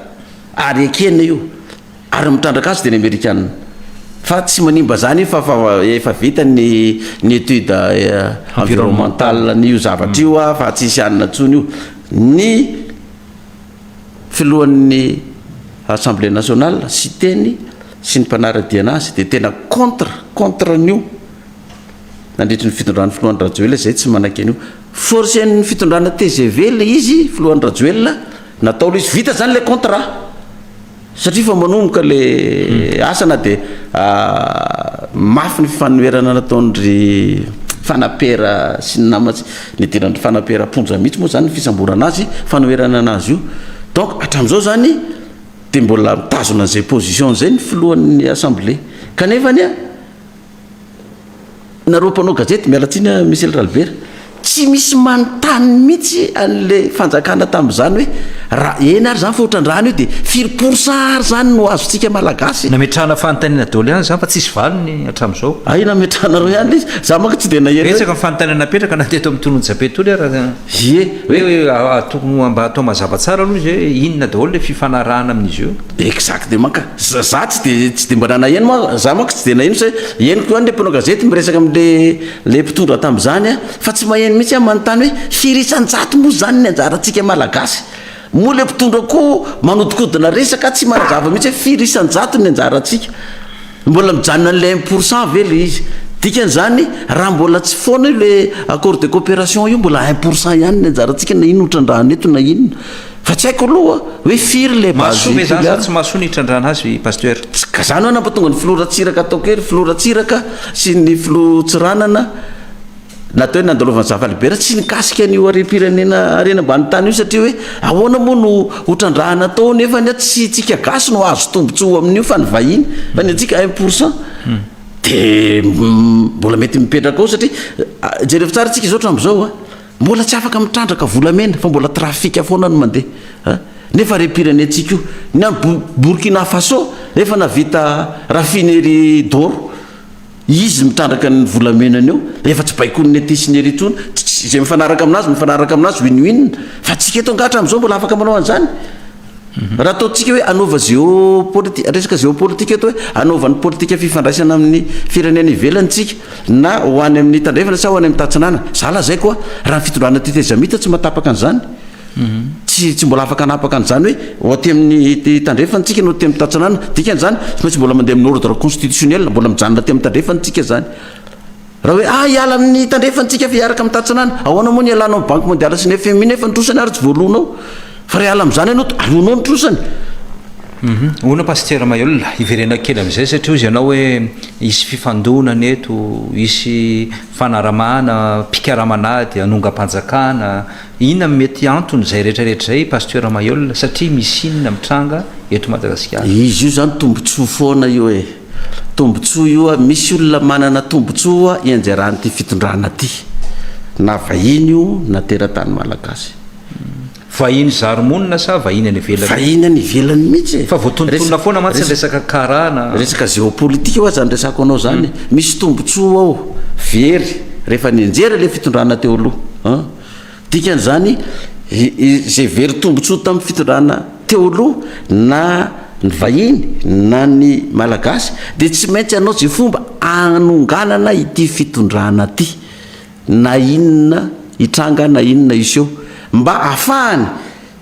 ary ekena io ary mitrandraka azy de ny amerikanina fa tsy manimba zany fa efa vita ny étude environnementale n'io zavatra io a fa tsisy anina ntsony io ny filohan'ny assemblée nationale sy teny sy ny mpanaradiana azy de tena contre n'io nandritry ny fitondrany filohan'ny rajoelona zay tsy manaiky an'io forcen'ny fitondrana TGV le izy filohan'ny rajoelona natao le izy vita zany le contrat satria fa manomboka le asana de mafy ny fifanoerana nataondry fanapera sy ny namatsy ny dirandry fanapera ponja mihitsy moa zany ny fisamborana azy fanoerana anazy io donc hatram'izao zany de mbola mitazona an'izay position zay ny filohan'ny assemblée kanefany a nareo mpanao gazety mialatsiny Michel Ralbert tsy misy manontany mihitsy an'le fanjakana tamin'izany hoe raha eny ary zany fa otrandrahana io de 4% ary zany no azontsika malagasy nametrahana fanontaniana daholo ihany zany fa tsisy valony hatram'izao aina metrahanareo ihany izy za maka tsy de naheretsaka fanontaniana napetraka na teto amin'ny tononjapetoly raha ie hoe tokony mba atao mazava tsara aloha izy hoe inona daholo le fifanarahana amin'izy io exactement ka za tsy de mba nanaheno ma za maka tsy de naheno sa heniko ihany le mpanao gazety miresaka am'le mpitondra tamin'izany a fa tsy maheno mihitsy manontany hoe firisan-jato moa zany ny anjarantsika malagasy moa le mpitondra koa manodikodina resaka tsy manazava mihitsy hoe firisan-jato ny anjarantsika mbola mijanona an'le 1% ve le izy dikan'izany raha mbola tsy foana io le accord de coopération io mbola 1% ihany ny anjarantsika na ino otrandrahana eto na inona fa tsy haiko aloha hoe firy le masoa zany tsy masoa ny hitrandrahana azy pasteur ka zany hoe nampatonga ny filoratsiraka atao kery filoratsiraka sy ny filotsiranana natao hoe nandalovan'ny zavalibera tsy nikasika an'io are-pirenena arena mbany tany io satria hoe ahoana moa no hotrandrahana tao nefa ny tsy tsika gasy no azo tombontsoa amin'io fa ny vahiny fa ny atsika 1% de mbola mety mipetraka ao satria jereo tsara tsika izao tram'izao a mbola tsy afaka mitrandraka volamena fa mbola trafika foana no mandeha nefa repirenetsika io na Burkina Faso nefa navita raffinerie d'or izy mitrandraka ny volamenany eo efa tsy baikony netisiny erytsony zay mifanaraka aminazy win-win fa tsika eto angatra am'izao mbola afaka manao an'izany raha ataotsika hoe anaova resaka géopolitika eto hoe anaovan'ny politika fifandraisana amin'ny firenena ivelantsika na ho any amin'ny tandrefana sa ho any amin'ny tatsinana za lazay koa raha ny fitondrana tetezamita tsy matapaka an'izany tsy mbola afaka anapaka an'izany hoe oty amin'ny tandrefantsika no ty amin'ny tatsinana dikan'izany tsy maintsy mbola mandeha amin'ny ordre constitutionnel mbola mijanona ty amin'ny tandrefantsika zany raha hoe hiala amin'ny tandrefantsika fa hiaraka amin'ny tatsinana ahoana moa ny ialana amin'ny banque mondiale sy ny FMI nefa nitrosany ary tsy voaloanao fa raha hiala amin'izany ianao alonao nitrosany ona pasteur Mayol iverena kely am'izay satria izy ianao hoe isy fifandonana eto isy fanaramana pikaramanady anonga-panjakana inona mety antony zay rehetrarehetra zay pasteur Mayol satria misy inona mitranga eto Madagasikara izy io zany tombontsoa foana io tombontsoa io misy olona manana tombontsoa ianjarany ty fitondrana ty na vahiny io na teratany malagasy vahiny zaromonina sa vahiny any ivelany mihitsy fa voatontonona foana mantsy resaka karana resaka géopolitika io zany resako anao zany misy tombontsoa ao very rehefa nianjera le fitondrana teo aloha dikan'izany zay very tombontsoa tamin'ny fitondrana teo aloha na ny vahiny na ny malagasy dia tsy maintsy anao zay fomba anonganana ity fitondrana ty na inona hitranga na inona iseo mba ahafahany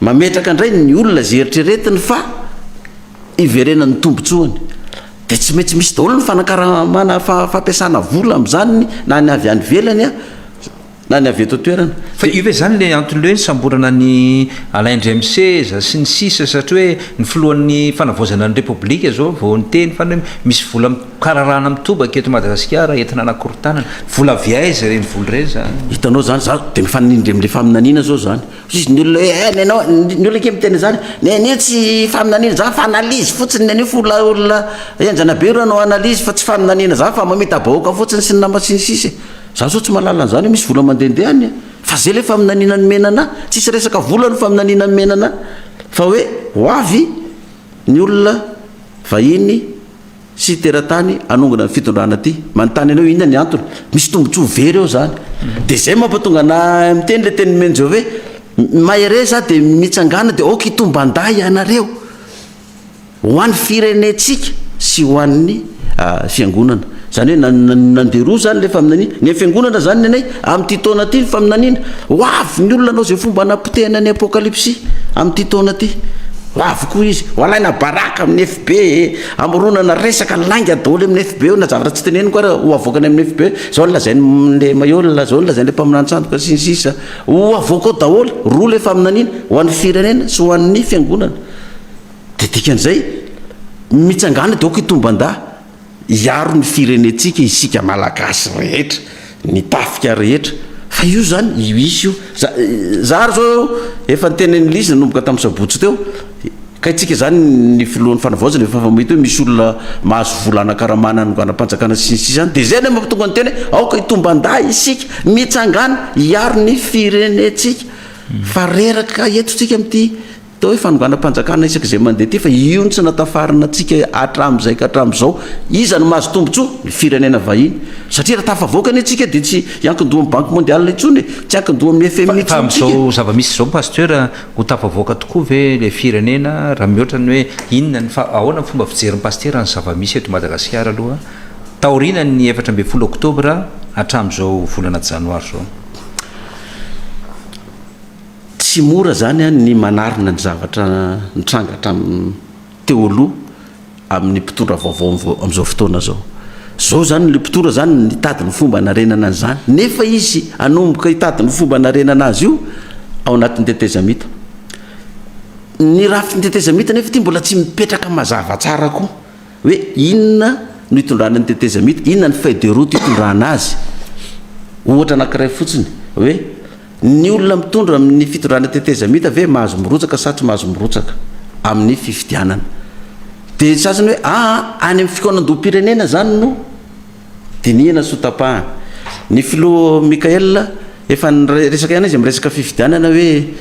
mametraka indray ny olona zay eritreretiny fa iverenany tombontsoany dia tsy maintsy misy daholo ny fanakaramana fampiasana vola amin'izany na ny avy any velany na ny avy eto toerana fa io ve zany le antony le hoe samborana ny Alain Ndremiseza sy ny sisa satria hoe ny filohan'ny fanavozana ny repoblika zao vao nyteny fa misy vola mikararana mitobaka eto Madagasikara entina anakorontanana vola viaiza reny vola reny zany hitanao zany za dia mifanindry amin'le faminaniana zao zany izy ny olona nanao ny olona ke miteny zany nene tsy faminaniana zany fa analizy fotsiny nene fola olona enjana be ro anao analizy fa tsy faminaniana zany fa mamita bahoaka fotsiny sy ny nama sy ny sisa za zao tsy mahalala an'izany misy vola mandendehany fa zay le faminaniana ny menana tsisy resaka vola no faminaniana ny menana fa hoe ho avy ny olona vahiny sy teratany anongana ny fitondrana ty manontany anao inona ny antony misy tombontsoa very eo zany dia zay mampatonga na miteny le teny menjeo hoe mahare za dia mitsangana dia oka hitomban-day ianareo ho an'ny firenetsika sy ho an'ny fiangonana zany hoe nanderoa zany le faminaniana ny fiangonana zany nenay amin'ity taona ty ny faminaniana ho avy ny olona anao zay fomba nampitehana ny apokalypsy amin'ity taona ty ho avy koa izy ho alaina baraka amin'ny FB amoronana resaka lainga daholo amin'ny FB na zavatra tsy teneny koa ho avoakany amin'ny FB zao ny lazain'le Mayol zao ny lazain'le mpaminany-tsandoka sy ny sisa ho avoaka ao daholo roa le faminaniana ho an'ny firenena sy ho an'ny fiangonana dia dikan'izay mitsangana dia oka hitomban-da iaro ny firenetsika isika malagasy rehetra ny tafika rehetra fa io zany io isy io zary zao efa nitenen'ny lizy nanomboka tamin'ny sabotsy teo ka itsika zany ny filohan'ny fanavaozana efa famahita hoe misy olona mahazo volana karamana nogana-panjakana sy ny sisany dia zay ny mampitonga ny teny aoka hitomban-day isika mitsangana hiaro ny firenetsika fa reraka etotsika amin'ity tao hoe fanongana-panjakana isaka zay mandeha ty fa io ny tsy natafarina atsika atram'izay ka hatram'izao iza no mahazo tombotsoa ny firenena vahiny satria raha tafavoakany atsika dia tsy iankindoha amin'ny banque mondiale intsony tsy ankindoha amin'ny FMI fa amin'izao zava-misy zao pasteur ho tafavoaka tokoa ve le firenena raha mihoatra ny hoe inona ny ahoana ny fomba fijerin'ny pasteur ny zava-misy eto Madagasikara aloha taorina ny 17 oktobra hatram'izao volana janoary zao tsy mora zany ny manarina ny zavatra nitranga teo aloha amin'ny mpitondra vaovao amin'izao fotoana zao zany le mpitondra zany nitady ny fomba narenana an'izany nefa izy anomboka hitady ny fomba narenana azy io ao anatin'ny tetezamita ny rafiny tetezamita nefa ty mbola tsy mipetraka mazava tsara koa hoe inona no hitondrana ny tetezamita inona ny feuille de route hitondrana azy ohatra anankiray fotsiny hoe ny olona mitondra amin'ny fitondrana tetezamita ve mahazo mirotsaka sa tsy mahazo mirotsaka amin'ny fifidianana dia sasany hoe any amin'ny fikonan-doha-pirenena zany no dinihana sotapahana ny filo Mikael efa resaka ihany izy miresaka fifidianana hoe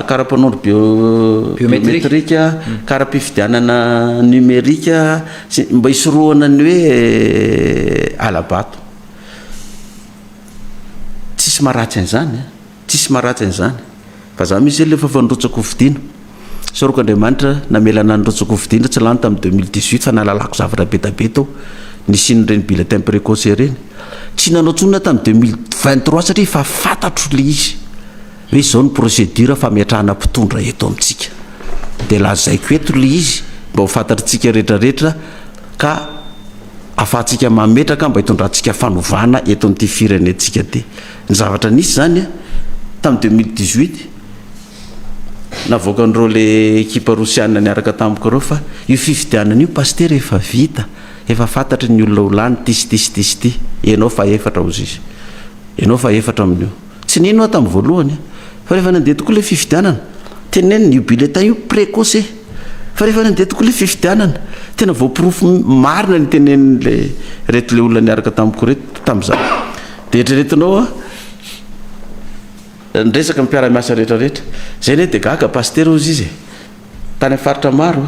karaha-mpanondro biométrika karaha-mpifidianana numérika mba hisorohana ny hoe alabato tsisy maharatsy an'izany tsisy maharatsy an'izany fa za misy lefa fanrotsako fidiana soroko Andriamanitra namelana nyrotsako fidiana tsy lany tamin'ny 2018 fa nahalalako zavatra betabe tao nisiny reny bulletin précoce reny tsy nanao tsonona tamin'ny 2023 satria fa fantatro le izy hoe izao ny procédure fametrahana mpitondra eto amintsika dia lazaiko eto le izy mba ho fantatritsika rehetrarehetra ka afahantsika mametraka mba hitondrantsika fanovana eto amin'ity firenentsika ty ny zavatra nisy zany tamin'ny 2018 navoakan'ireo le ekipa rosiana niaraka tamiko reo fa io fifidianana io paster efa vita efa fantatry ny olona olany tisy ty ianao fa efatra ozy izy ianao fa efatra amin'io tsy nino aho tamin'ny voalohany fa rehefa nandeha tokoa le fifidianana teneny io bulletin io précoce fa rehefa nandeha tokoa le fifidianana tena voapirofo marina ny tenen'le reto le olona niaraka tamiko reto tamin'izany dia eritreretinao nresaka mpiara-miasa rehetrarehetra zay ne dia gaga paster ozy izy tany amin'ny faritra maro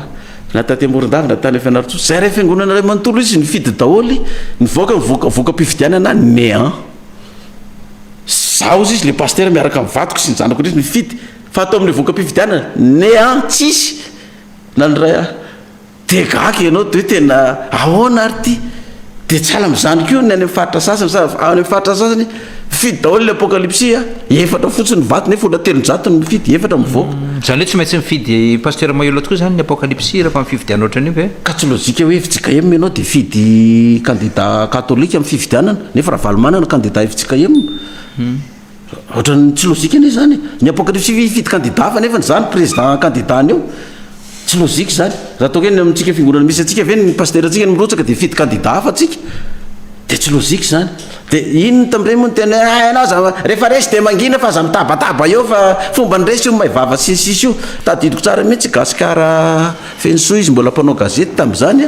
na tatemorondavina tany fianaritso zay rehefa fiangonana ray manontolo izy nifidy daholy voka mpifidianana néant zao izy izy le paster miaraka mivadiko sy ny zanako izy mifidy fa atao amin'ny voka mpifidianana néant tsisy na ny ray dia gaga ianao de hoe tena ahoana ary ty dia tsy ala amin'izany koa ny any amin'ny faritra sasany sa any amin'ny faritra sasany mifidy daholo le apokalypsia efatra fotsiny vato nefa ola telonjato ny mifidy efatra mivoaka zany hoe tsy maintsy mifidy paster maiola tokoa zany ny apokalypsia raha fa mifidiana ohatrany hoe ka tsy lozika hoe fitsika emy ianao dia fidy candidat katolika amin'ny fifidianana nefa raha valomanana candidat ifitsika emy ohatrany tsy lozika anie zany ny apokalypsia fidy candidat fa nefa zany président candidat anio tsy lozika zany raha toka eny amintsika fingonana misy atsika ve ny paster atsika ny mirotsaka dia fidy candidat fa atsika dia tsy lozika zany dia ino tamin'ireny moa ny tena anao za rehefa resy dia mangina fa za mitabataba eo fa fomba ny resy io maivava sisisy io tadidiko tsara mihitsy gasikara fensoa izy mbola mpanao gazety tamin'izany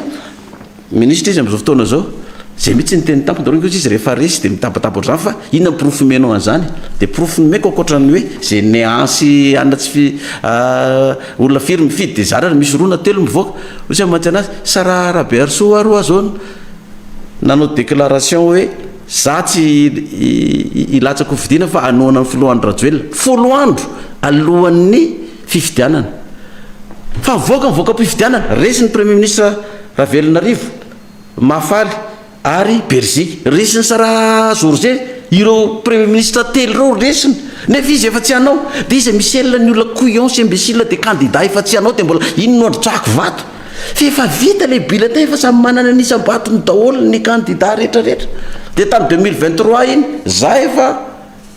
ministra izy amin'izao fotoana zao zay mihitsy ny teny tampo doriko izy rehefa resy dia mitabataba ohatr'izany fa inona pirofo menao an'izany dia pirofo nomeko akoatrany hoe zay néancy anona tsy olona firy mifidy dia zara misy rona telo mivoaka ohatsy mantsy anazy sara rabe arsoa aroa zao nanao déclaration hoe za tsy ilatsako fidiana fa anoana ny foloandro rajoelona folo andro alohan'ny fifidianana fa mivoaka mpifidianana resy ny premier ministre Ravelonarivo Mafaly ary Belgique resy ny Sara George ireo premier ministre telo reo resiny nefa izy efa tsy anao dia izy misy elona ny olona couillon sy imbécile dia candidat efa tsy anao dia mbola inona andro tsako vato fa efa vita le bulletin efa samy manana ny isam-batony daholo ny candidat rehetrarehetra dia tamin'ny 2023 iny za efa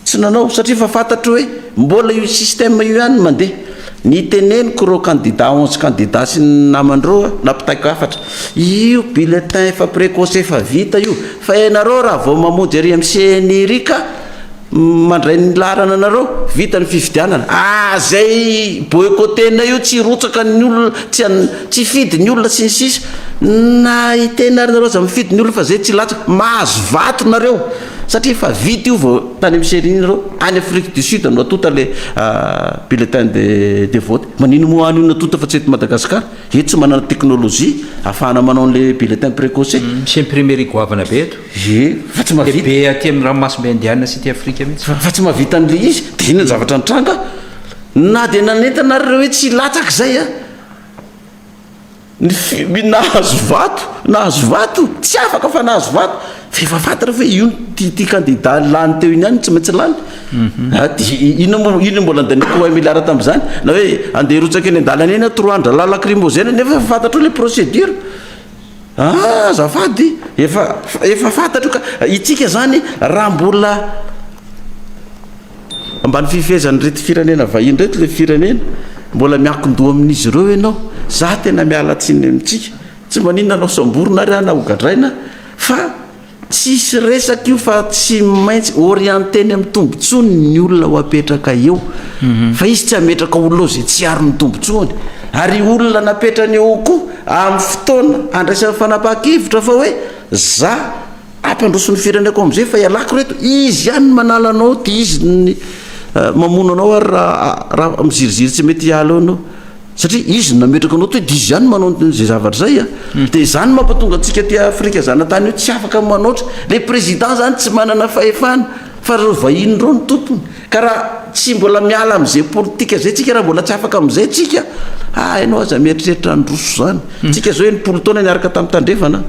tsy nanao satria fa fantatro hoe mbola io système io ihany mandeha ny teneniko reo candidat 11 candidat sy namandreo nampitaiko afatra io bulletin efa précoce efa vita io fa ianareo raha vao mamonjy ary amin'ny CNI ka mandray ny larana anareo vita ny fifidianana zay boycotena io tsy rotsaka ny olona tsy fidy ny olona sy ny sisa na itena nareo za mifidy ny olona fa zay tsy latsaka mahazo vato nareo satria fa vita io vao tany amin'ny CNI nareo any Afrique du Sud no atota le bulletin de vote manino moa any io natota fa tsy eto Madagasikara eto tsy manana teknôlôjia ahafahana manao le bulletin précoce sy imprimerie goavana be eto fa tsy mahavita be aty amin'ny ranomasimbe indiana sy ty Afrika mihitsy fa tsy mahavita an'le izy dia inona ny zavatra nitranga na dia nanentana reo hoe tsy latsaka zay nahazo vato tsy afaka fa nahazo vato fa efa fantatra fa io ty candidat lany teo iny any tsy maintsy lany ino mbola andaniko milliard tamin'izany na hoe andeha rotsaka eny an-dalana eny 3 andra lalacrimogène nefa fantatro le procédure azafady efa fantatro ka itsika zany raha mbola ambany fifezany rety firenena vahiny reto le firenena mbola miakondoha amin'izy ireo ianao za tena miala tsiny amintsika tsy maninona anao samborona ary ana hogadraina fa tsisy resaka io fa tsy maintsy orienteny amin'ny tombontsoany ny olona ho apetraka eo fa izy tsy hametraka olona zay tsy aro ny tombontsoany ary olona napetrany eo koa amin'ny fotoana andraisan'ny fanapaha-kevitra fa hoe za ampandrosony fireneko am'izay fa ialako reto izy ihany manala anao ty izy ny mamono anao ary raha miziriziry tsy mety hiala anao satria izy nametraka anao to hoe dizy ihany manao zay zavatra zay a dia zany mampatonga antsika ty afrika zanatany io tsy afaka manoatra le président zany tsy manana fahefana fa reo vahiny reo ny tompony ka raha tsy mbola miala am'izay politika zay tsika raha mbola tsy afaka am'izay tsika ianao aza mieritreritra ndroso zany tsika zao ny polo taona niaraka tamin'ny tandrefana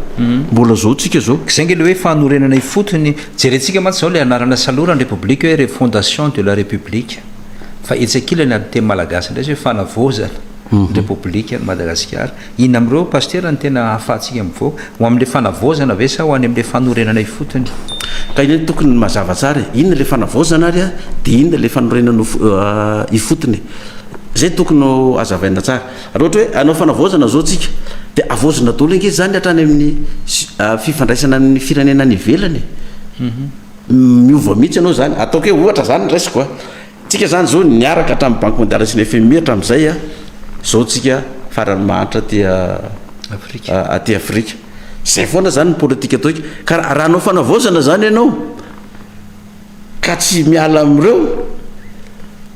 mbola zao tsika zao zay nge le hoe fanorenana ifotony jerentsika mantsy zao le anarana salorany république hoe refondation de la république fa etsakilany any teny malagasy ndray hoe fanavozana république Madagasikara ina am'ireo pasteur ny tena ahafahantsika am'vao ho amin'le fanavozana ve sa ho any am'le fanorenana ifotony ka iny tokony mazava tsara inona le fanavozana ary a dia inona le fanorenana ifotony zay tokony azavaina tsara raha ohatra hoe anao fanavozana zao tsika dia avozana daholo inge zany hatrany amin'ny fifandraisana amin'ny firenena ny ivelany miova mihitsy anao zany ataoko hoe ohatra zany raisiko a tsika zany zao niaraka hatramin'ny banque mondiale sy ny FMI hatramin'izay a zao tsika farany mahantra aty afrika zay foana zany ny politika atao ka raha anao fanavozana zany ianao ka tsy miala am'ireo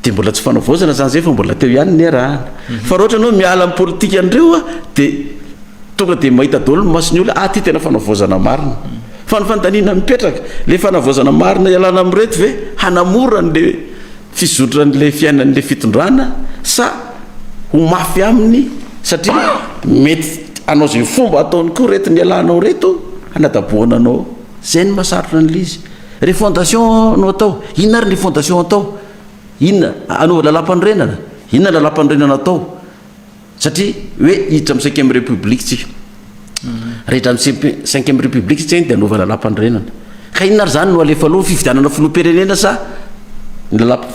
dia mbola tsy fanavozana zany zay fa mbola teo ihany ny arahana fa raha ohatra anao miala amin'ny politika an'ireo a dia tonga dia mahita daholo ny masony olo ty tena fanavozana marina fa ny fanontaniana mipetraka le fanavozana marina ialana am'reto ve hanamora n'le fizotran'le fiainan'le fitondrana sa ho mafy aminy satria mety anao zay fomba ataony koa rety ny alanao reto hanadaboananao zay ny masarotra n'le izy re fondation no atao inona ary ny fondation atao inona anova lalam-panorenana inona lalam-panorenana atao satria hoe hiditra amin'ny 5e république tsika rehetra amin'ny 5e république tsy dia anova lalam-panorenana ka inona ary zany no alefa aloha fividianana filoam-pirenena sa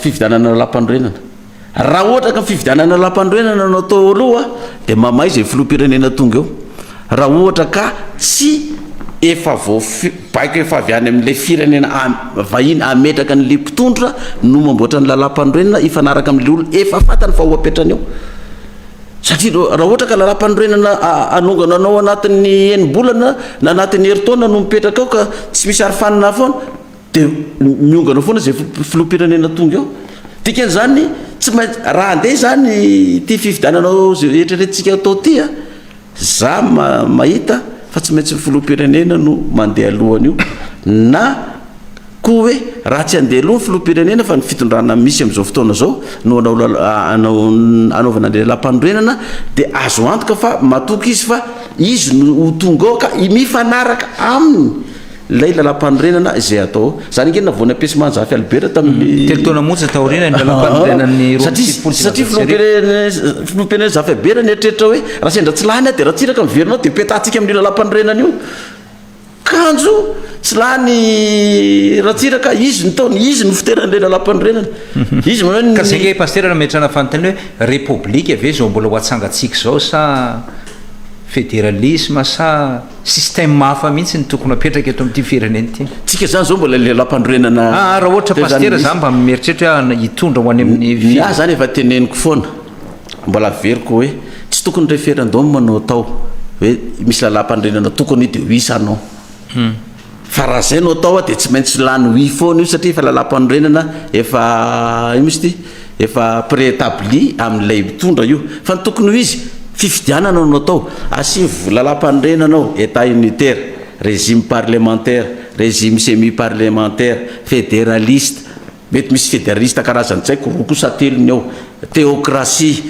fividianana lalam-panorenana raha ohatra ka fividianana lalam-panorenana no atao aloha dia mamay zay filoam-pirenena tonga eo raha ohatra ka tsy efa baiko efa avy any amin'ilay firenena vahiny ametraka n'le mpitondra no mamboatra ny lalam-panorenana ifanaraka amin'le olo efa fatany fa ho apetrany eo satria raha ohatra ka lalam-panorenana anongana anao anatin'ny enim-bolana na anatin'ny herintaona no mipetraka ao ka tsy misy arofanina foana dia miongana foana zay filoam-pirenena tonga eo dikany zany tsy maintsy raha andeha zany ty fividiananao zay eritreretintsika atao ty a za mahita fa tsy maintsy filoam-pirenena no mandeha alohany io na koa hoe raha tsy andeha aloha ny filoam-pirenena fa ny fitondrana misy am'izao fotoana zao no anaovana le lalam-panorenana dia azo antoka fa matoky izy fa izy no ho tonga ao ka mifanaraka aminy lay lalam-panorenana zay atao zany nge navoana ampiasy manjafy albera tamin'ny telo taona montsy taorina ny lalam-panorenan'ny satria filoam-pirenena zafy albera ny eritreritra hoe raha sendra tsy lany a dia raha tsiraka miverinao dia petatsika amin'ny lalam-panorenana io kanjo tsy lany raha tsiraka izy nytaony izy no fiteran'le lalam-panorenana izy ka zay nge pasteur nametrana fanontany hoe république ave zao mbola ho atsangatsika zao sa fédéralisme sa système hafa mihitsy ny tokony apetraka eto amin'ity firenena ity tsika zany zao mbola le lalam-panorenana raha ohatra pasteur za mba mieritreritra hitondra ho any amin'ny zany efa teneniko foana mbola veriko hoe tsy tokony référendum manao atao hoe misy lalam-panorenana tokony dia hoisanao fa raha zay no atao dia tsy maintsy lany hui foana io satria efa lalam-panorenana efa misy ty efa préétabli amin'ilay mitondra io fa ny tokony ho izy fifidianana no atao asivy lalam-panorenanao état unitaire régime parlementaire régime semi parlementaire fédéraliste mety misy fédéraliste karazany tsaiko roa kosa telony ao théocratie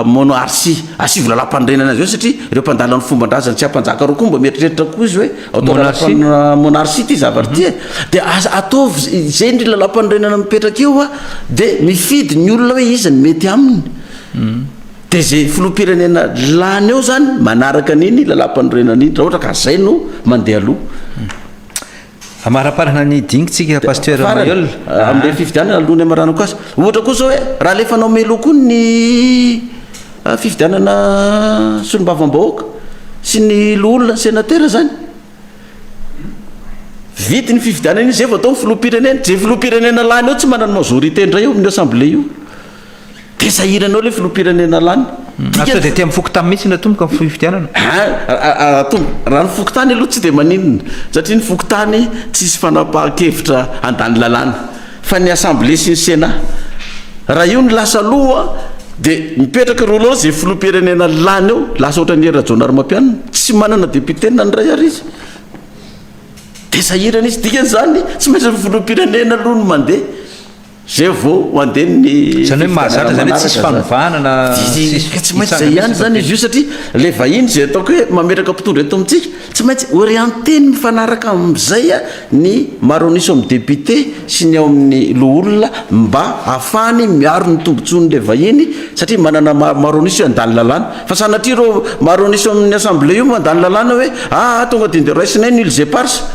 monarchie asivy lalam-panorenana azy eo satria ireo mpandalany fomban-drazany tsy ampanjaka roa koa mba mieritreritra koa izy hoe atao monarchie ty zavatra ty dia ataovy zay ndry lalam-panorenana mipetraka eo a dia mifidy ny olona hoe izy ny mety aminy dia zay filoam-pirenena lany eo zany manaraka an'iny lalam-panorenana iny raha ohatra ka zay no mandeha aloha amaraparana ny dingytsika pasteur Mayol amin'le fividianana alohany amaranako azy ohatra koa zao hoe raha lefanao melo koa ny fividianana solombavam-bahoaka sy ny loolona ny sénateur zany vity ny fividianana iny zay vao atao filoam-pirenena zay filoam-pirenena lany eo tsy manana majorité ndray eo amin'ny assemblée io dia sahiranao le filoam-pirenena lany sao de tia mifoky tamy mihitsy natomboka ny fividianana raha ny fokontany aloha tsy de maninona satria ny fokotany tsisy fanapaha-kevitra andany lalàna fa ny assemblée sy ny sénat raha io ny lasa aloha de mipetraka ro loha zay filoam-pirenena lany eo lasa ohatra ny era-jonary mampianina tsy manana député na ny ray ary izy de sahirana izy dikan'izany tsy maintsy ny filoam-pirenena aloha no mandeha zay vao hoandeha ny zany hoe mahazatra zany hoe tsisy fanovanana tsy maintsy zay ihany zany izy io satria le vahiny zay ataoko hoe mametraka mpitondra eto amintsika tsy maintsy orienteny mifanaraka am'izay a ny maroniso amin'ny député sy ny ao amin'ny loolona mba ahafahany miaro ny tombontsoan'le vahiny satria manana maroniso io andany lalàna fa sanatria reo maroniso amin'ny assemblée io mandany lalàna hoe tonga de raisina nul zeparsa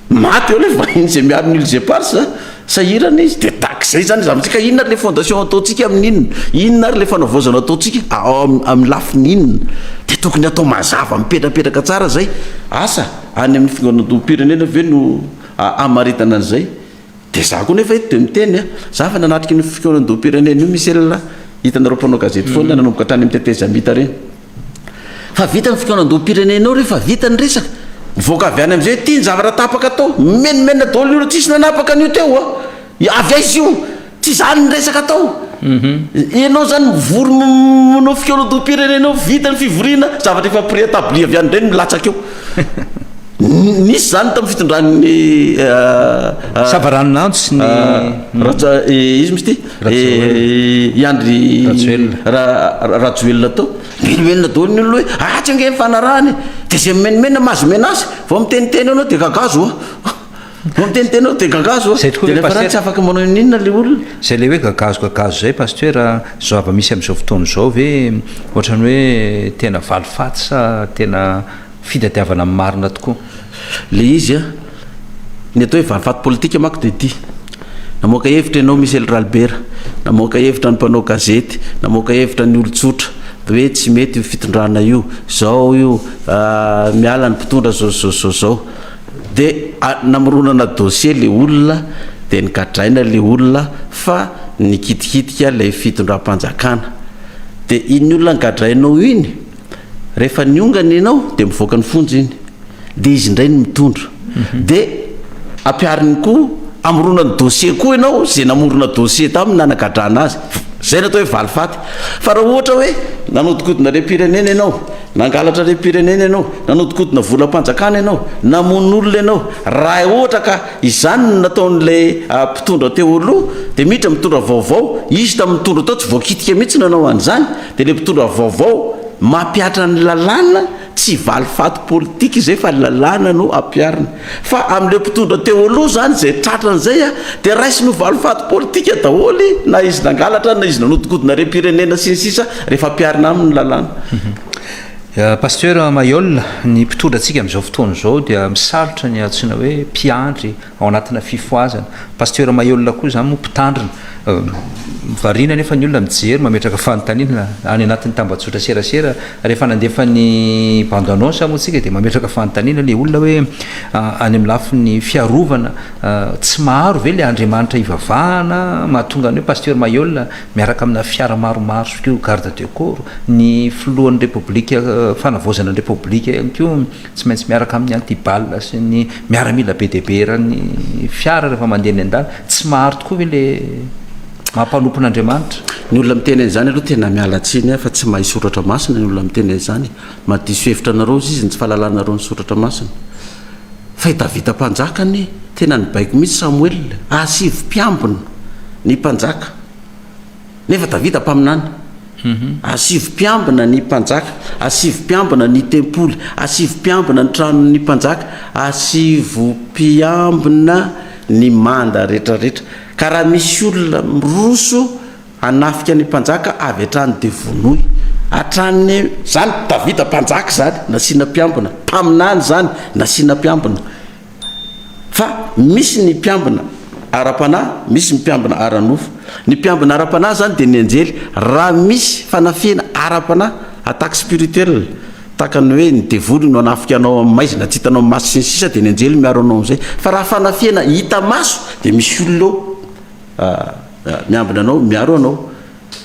maty eo le vahiny zay miaro nul zeparsa sahirana izy de takzay zany zatsika inona ary le fondation ataontsika amin'inona ary le fanavozana ataontsika amin'ny lafiny inona de tokony atao mazava mipetrapetraka tsara zay asa any amin'ny fiangonam-pirenena ve no amaritana an'izay de za koa nefa de miteny za fa nanatriky ny fiangonam-pirenena io misy elona hitanareo mpanao gazety foana nanomboka hatrany amin'ny tetezamita reny fa vita ny fiangonam-pirenena ao rehefa vita ny resaka mivoaka avy any am'izay tia ny zavatra tapaka atao menomenina daholo io tsisy nanapaka an'io teo avy aizy io tsy zany ny resaka atao ianao zany mivory manao fiangonam-pirenena vita ny fivoriana zavatra efa préétabli avy any reny milatsaka eo nisy zany tamin'ny fitondran'ny savaranonanjo sy ny izy misy ty iandry rajoelona tao menomenina daholo ny olo hoe tsy ange mifanarahany de zay menomenina mahazo menazy vao miteniteny anao de gagazo vao miteniteny ao de gagazo de lefa tsy afaka manao ninona le olona zay le hoe gagazo zay pasteur zao ava misy am'izao fotoana zao ve ohatrany hoe tena valifaty sa tena fitadiavana amin'ny marina tokoa le izy ny atao hoe valifaty politika manko de ty namoaka hevitra ianao Michel Ralbert namoaka hevitra ny mpanao gazety namoaka hevitra ny olotsotra hoe tsy mety io fitondrana io zao io miala ny mpitondra zao de namoronana dossier le olona de nikadraina le olona fa nikitikitika le fitondram-panjakana de iny olona nikadrainao iny rehefa niongana ianao de mivoaka ny fonjy iny de izy indray ny mitondra de ampiariny koa amoronany dossier koa ianao zay namorona dossier taminy nanagadrana azy zay natao hoe valifaty fa raha ohatra hoe nanodikodina le pirenena ianao nangalatra le pirenena ianao nanodikodina volam-panjakana ianao namon'olona ianao raha ohatra ka izany nataon'le mpitondra teo aloha de mihitra mitondra vaovao izy tamin'ny mitondra tao tsy voakitika mihitsy nanao an'izany de le mpitondra vaovao mampiatra ny lalàna tsy valifaty politika zay fa lalàna no ampiarina fa am'le mpitondra teo aloha zany zay tratran'izay de raisy no valifaty politika daholy na izy nangalatra na izy nanodikodina re pirenena sy ny sisa rehefa ampiarina amin'ny lalàna pasteur Mayol ny mpitondra antsika am'izao fotoana zao dia misarotra ny antsoina hoe mpiandry ao anatina fifoazana pasteur Mayol koa zany moa mpitandrina varina nefa ny olona mijery mametraka fanontaniana any anatin'ny tambatsotra serasera rehefa nandefa ny bande annonce moa tsika de mametraka fanontaniana le olona hoe any amin'ny lafiny fiarovana tsy maharo ve le Andriamanitra ivavahana mahatonga ny hoe pasteur Mayol miaraka amina fiara maromaro sokio garde de corps ny filohan'ny république fanavozana ny république ihany koa tsy maintsy miaraka amin'ny antibal sy ny miaramila be deabe rany fiara rehefa mandeha ny andala tsy maharo tokoa ve le mampanompon'Andriamanitra ny olona miteny an'izany aloha tena mialatsiny fa tsy mahay soratra masina ny olona miteny an'izany madiso hevitra nareo izy ny tsy fahalalanareo ny soratra masina fa hitavita mpanjakany tena ny baiko mihitsy Samuel asivy mpiambina ny mpanjaka nefa davita mpaminany asivy mpiambina ny mpanjaka asivy mpiambina ny tempoly asivy mpiambina ny tranon'ny mpanjaka asivy mpiambina ny manda rehetrarehetra ka raha misy olona miroso anafika ny mpanjaka avy hatrany de vonoy hatrany zany davita mpanjaka zany nasiana mpiambina mpaminany zany nasiana mpiambina fa misy ny mpiambina ara-panahy misy ny mpiambina ara-nofo ny mpiambina ara-panahy zany de ny anjely raha misy fanafiana ara-panahy attaque spirituelle takany hoe ny devoly no anafika anao amin'ny maizina tsy hitanao maso sy ny sisa de ny anjely miaro anao am'izay fa raha fanafiana hita maso de misy olona miambina anao miaro anao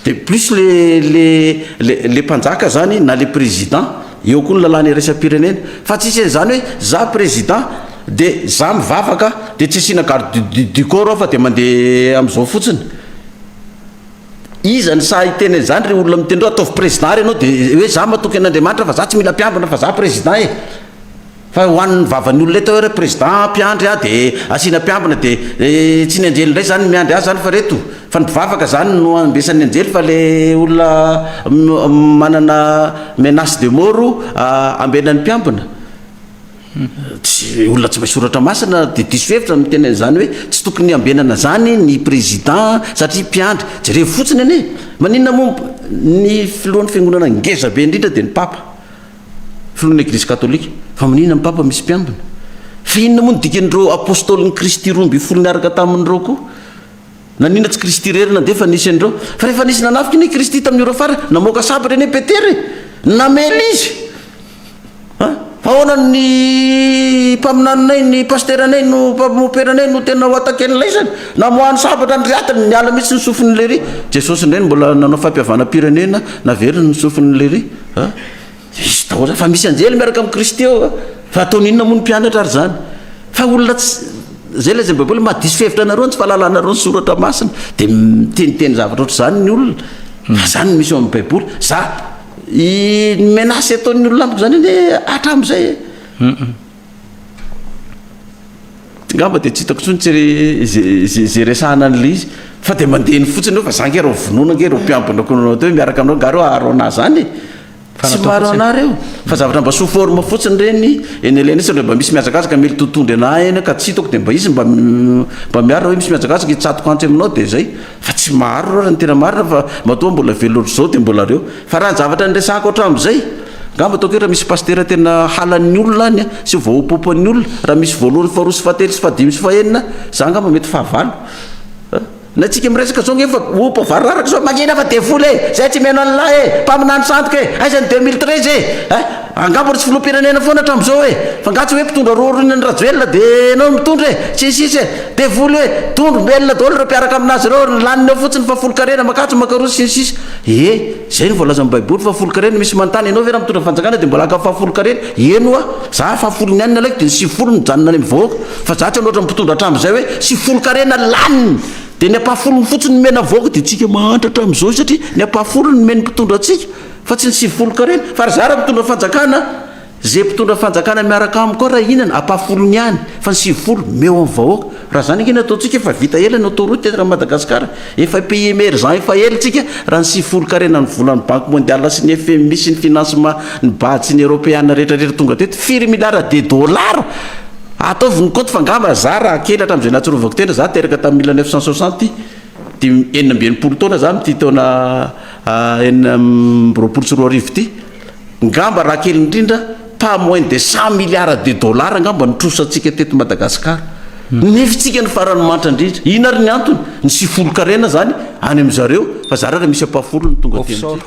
de plus le mpanjaka zany na le président eo koa ny lalàny raisam-pirenena fa tsisy an'izany hoe za président de za mivavaka de tsy asiana garde du corps fa de mandeha am'izao fotsiny izany sa iteny zany re olona mitendreo ataovy président ary ianao de hoe za matoky an'Andriamanitra fa za tsy mila mpiambina fa za président e fa hoan'ny vavan'ny olona eto hoe président mpiandry de asiana mpiambina de tsy ny anjely indray zany miandry azy zany fa reto fa ny mpivavaka zany no ambesan'ny anjely fa le olona manana menace de mort ambenan'ny mpiambina tsy olona tsy maisoratra masina de diso hevitra miteny zany hoe tsy tokony ambenana zany ny président satria mpiandry jereo fotsiny ane maninona momba ny filohan'ny fiangonana ngeza be indrindra de ny papa filohan'ny eglizy katolika fa maninona ny papa misy mpiambina fa inona moa ny dikan'ireo apôstôlin'ny kristy romby folo niaraka tamin'ireo koa nanina tsy kristy rery na de fa nisy an'ireo fa rehefa nisy nanafiky ny kristy tamin'ny ora fara namoaka sabatra eny petery namely izy ahoana ny mpaminanay ny pasteranay no mpamoperanay no tena ho ataken'ilay zany na moany sabatra ny riatiny niala mihitsy ny sofiny le ry jesosy indray mbola nanao fampiavana pirenena naveriny ny sofiny le ry izy daholo fa misy anjely miaraka amin'ny kristy eo fa ataony inona moa ny mpianatra ary zany fa olona zay la zay baiboly mahadiso fihevitra anareo tsy fahalalànareo ny soratra masina de miteniteny zavatra ohatry zany ny olona fa zany misy eo amin'ny baiboly za menasy ataon'ny olona amiko zany eny hatram'izay ngamba de tsy hitako tsony tsy zay resahana an'le izy fa de mandehany fotsiny eo fa za nge reo vonoana nge reo mpiambina konao teo miaraka aminao ngareo aharo ana zany tsy maro anareo fa zavatra mba sous forme fotsiny reny eny elena isy mba misy miazakazaka mely totondry ana eny ka tsy hitako de mba izy mba miara hoe misy miazakazaka hitsatoko antsy aminao de zay fa tsy maro raha ny tena marina fa matoa mbola velotry zao de mbola reo fa raha ny zavatra nyresahako hatram'izay ngamba ataoko hoe raha misy pastera tena halan'ny olona any sy vahopopon'ny olona raha misy voalohany faharoa sy fahatelo sy fahadimy sy fahaenina za ngamba mety fahavalo na tsika miresaka zao ngefa opo vararaka zao magnina fa devoly e zay tsy meno an'lahy e mpaminany sandoka e aizany 2013 e angamba ry tsy filoham-pirenena foana hatram'izao e fa ngatsy hoe mpitondra rorony ny rajoelona de anao mitondra e tsisisy e devoly hoe tondro melona daholo reo mpiaraka aminazy reo laniny eo fotsiny fa folo-karena makatso makaroa sinsisy zay ny voalaza amin'ny baiboly fa folo-karena misy manontany ianao ve raha mitondra fanjakana de mbola aka fahafolo-karena eno za fahafolony ihany nalaiko de ny sivifolo mijanona any mivahoaka fa za tsy anoatra mpitondra hatram'izay hoe sivifolo-karena laniny de ny ampahafolony fotsiny ny mena voaka de tsika mahantra hatram'izao satria ny ampahafolony meny mpitondra atsika fa tsy ny sivifolo-karena fa ry za raha mpitondra fanjakana zay mpitondra fanjakana miaraka amiko koa raha inana ampahafolony ihany fa ny sivifolo meo amin'ny vahoaka raha zany ngeny ataotsika efa vita ela no atao roa tetra madagasikara efa pays émergent efa ela tsika raha ny sivifolo-karena ny volan'ny banque mondiale sy ny FMI sy ny financement ny badsy ny européenne rehetrarehetra tonga teto 4 milliards de dollars ataovy ny compte fa ngamba za raha kely hatram'izay natsorovako tena za teraka tamin'ny 1960 de enina amby enimpolo taona za mity taona enina roapolo sy roa arivo ty ngamba raha kely indrindra pas moins de 100 milliards de dollars ngamba nitrosatsika teto madagasikara nefitsika ny farany mantra indrindra ina ary ny antony ny sivifolo-karena zany any am'zareo fa za raha misy ampahafolo ny tonga teny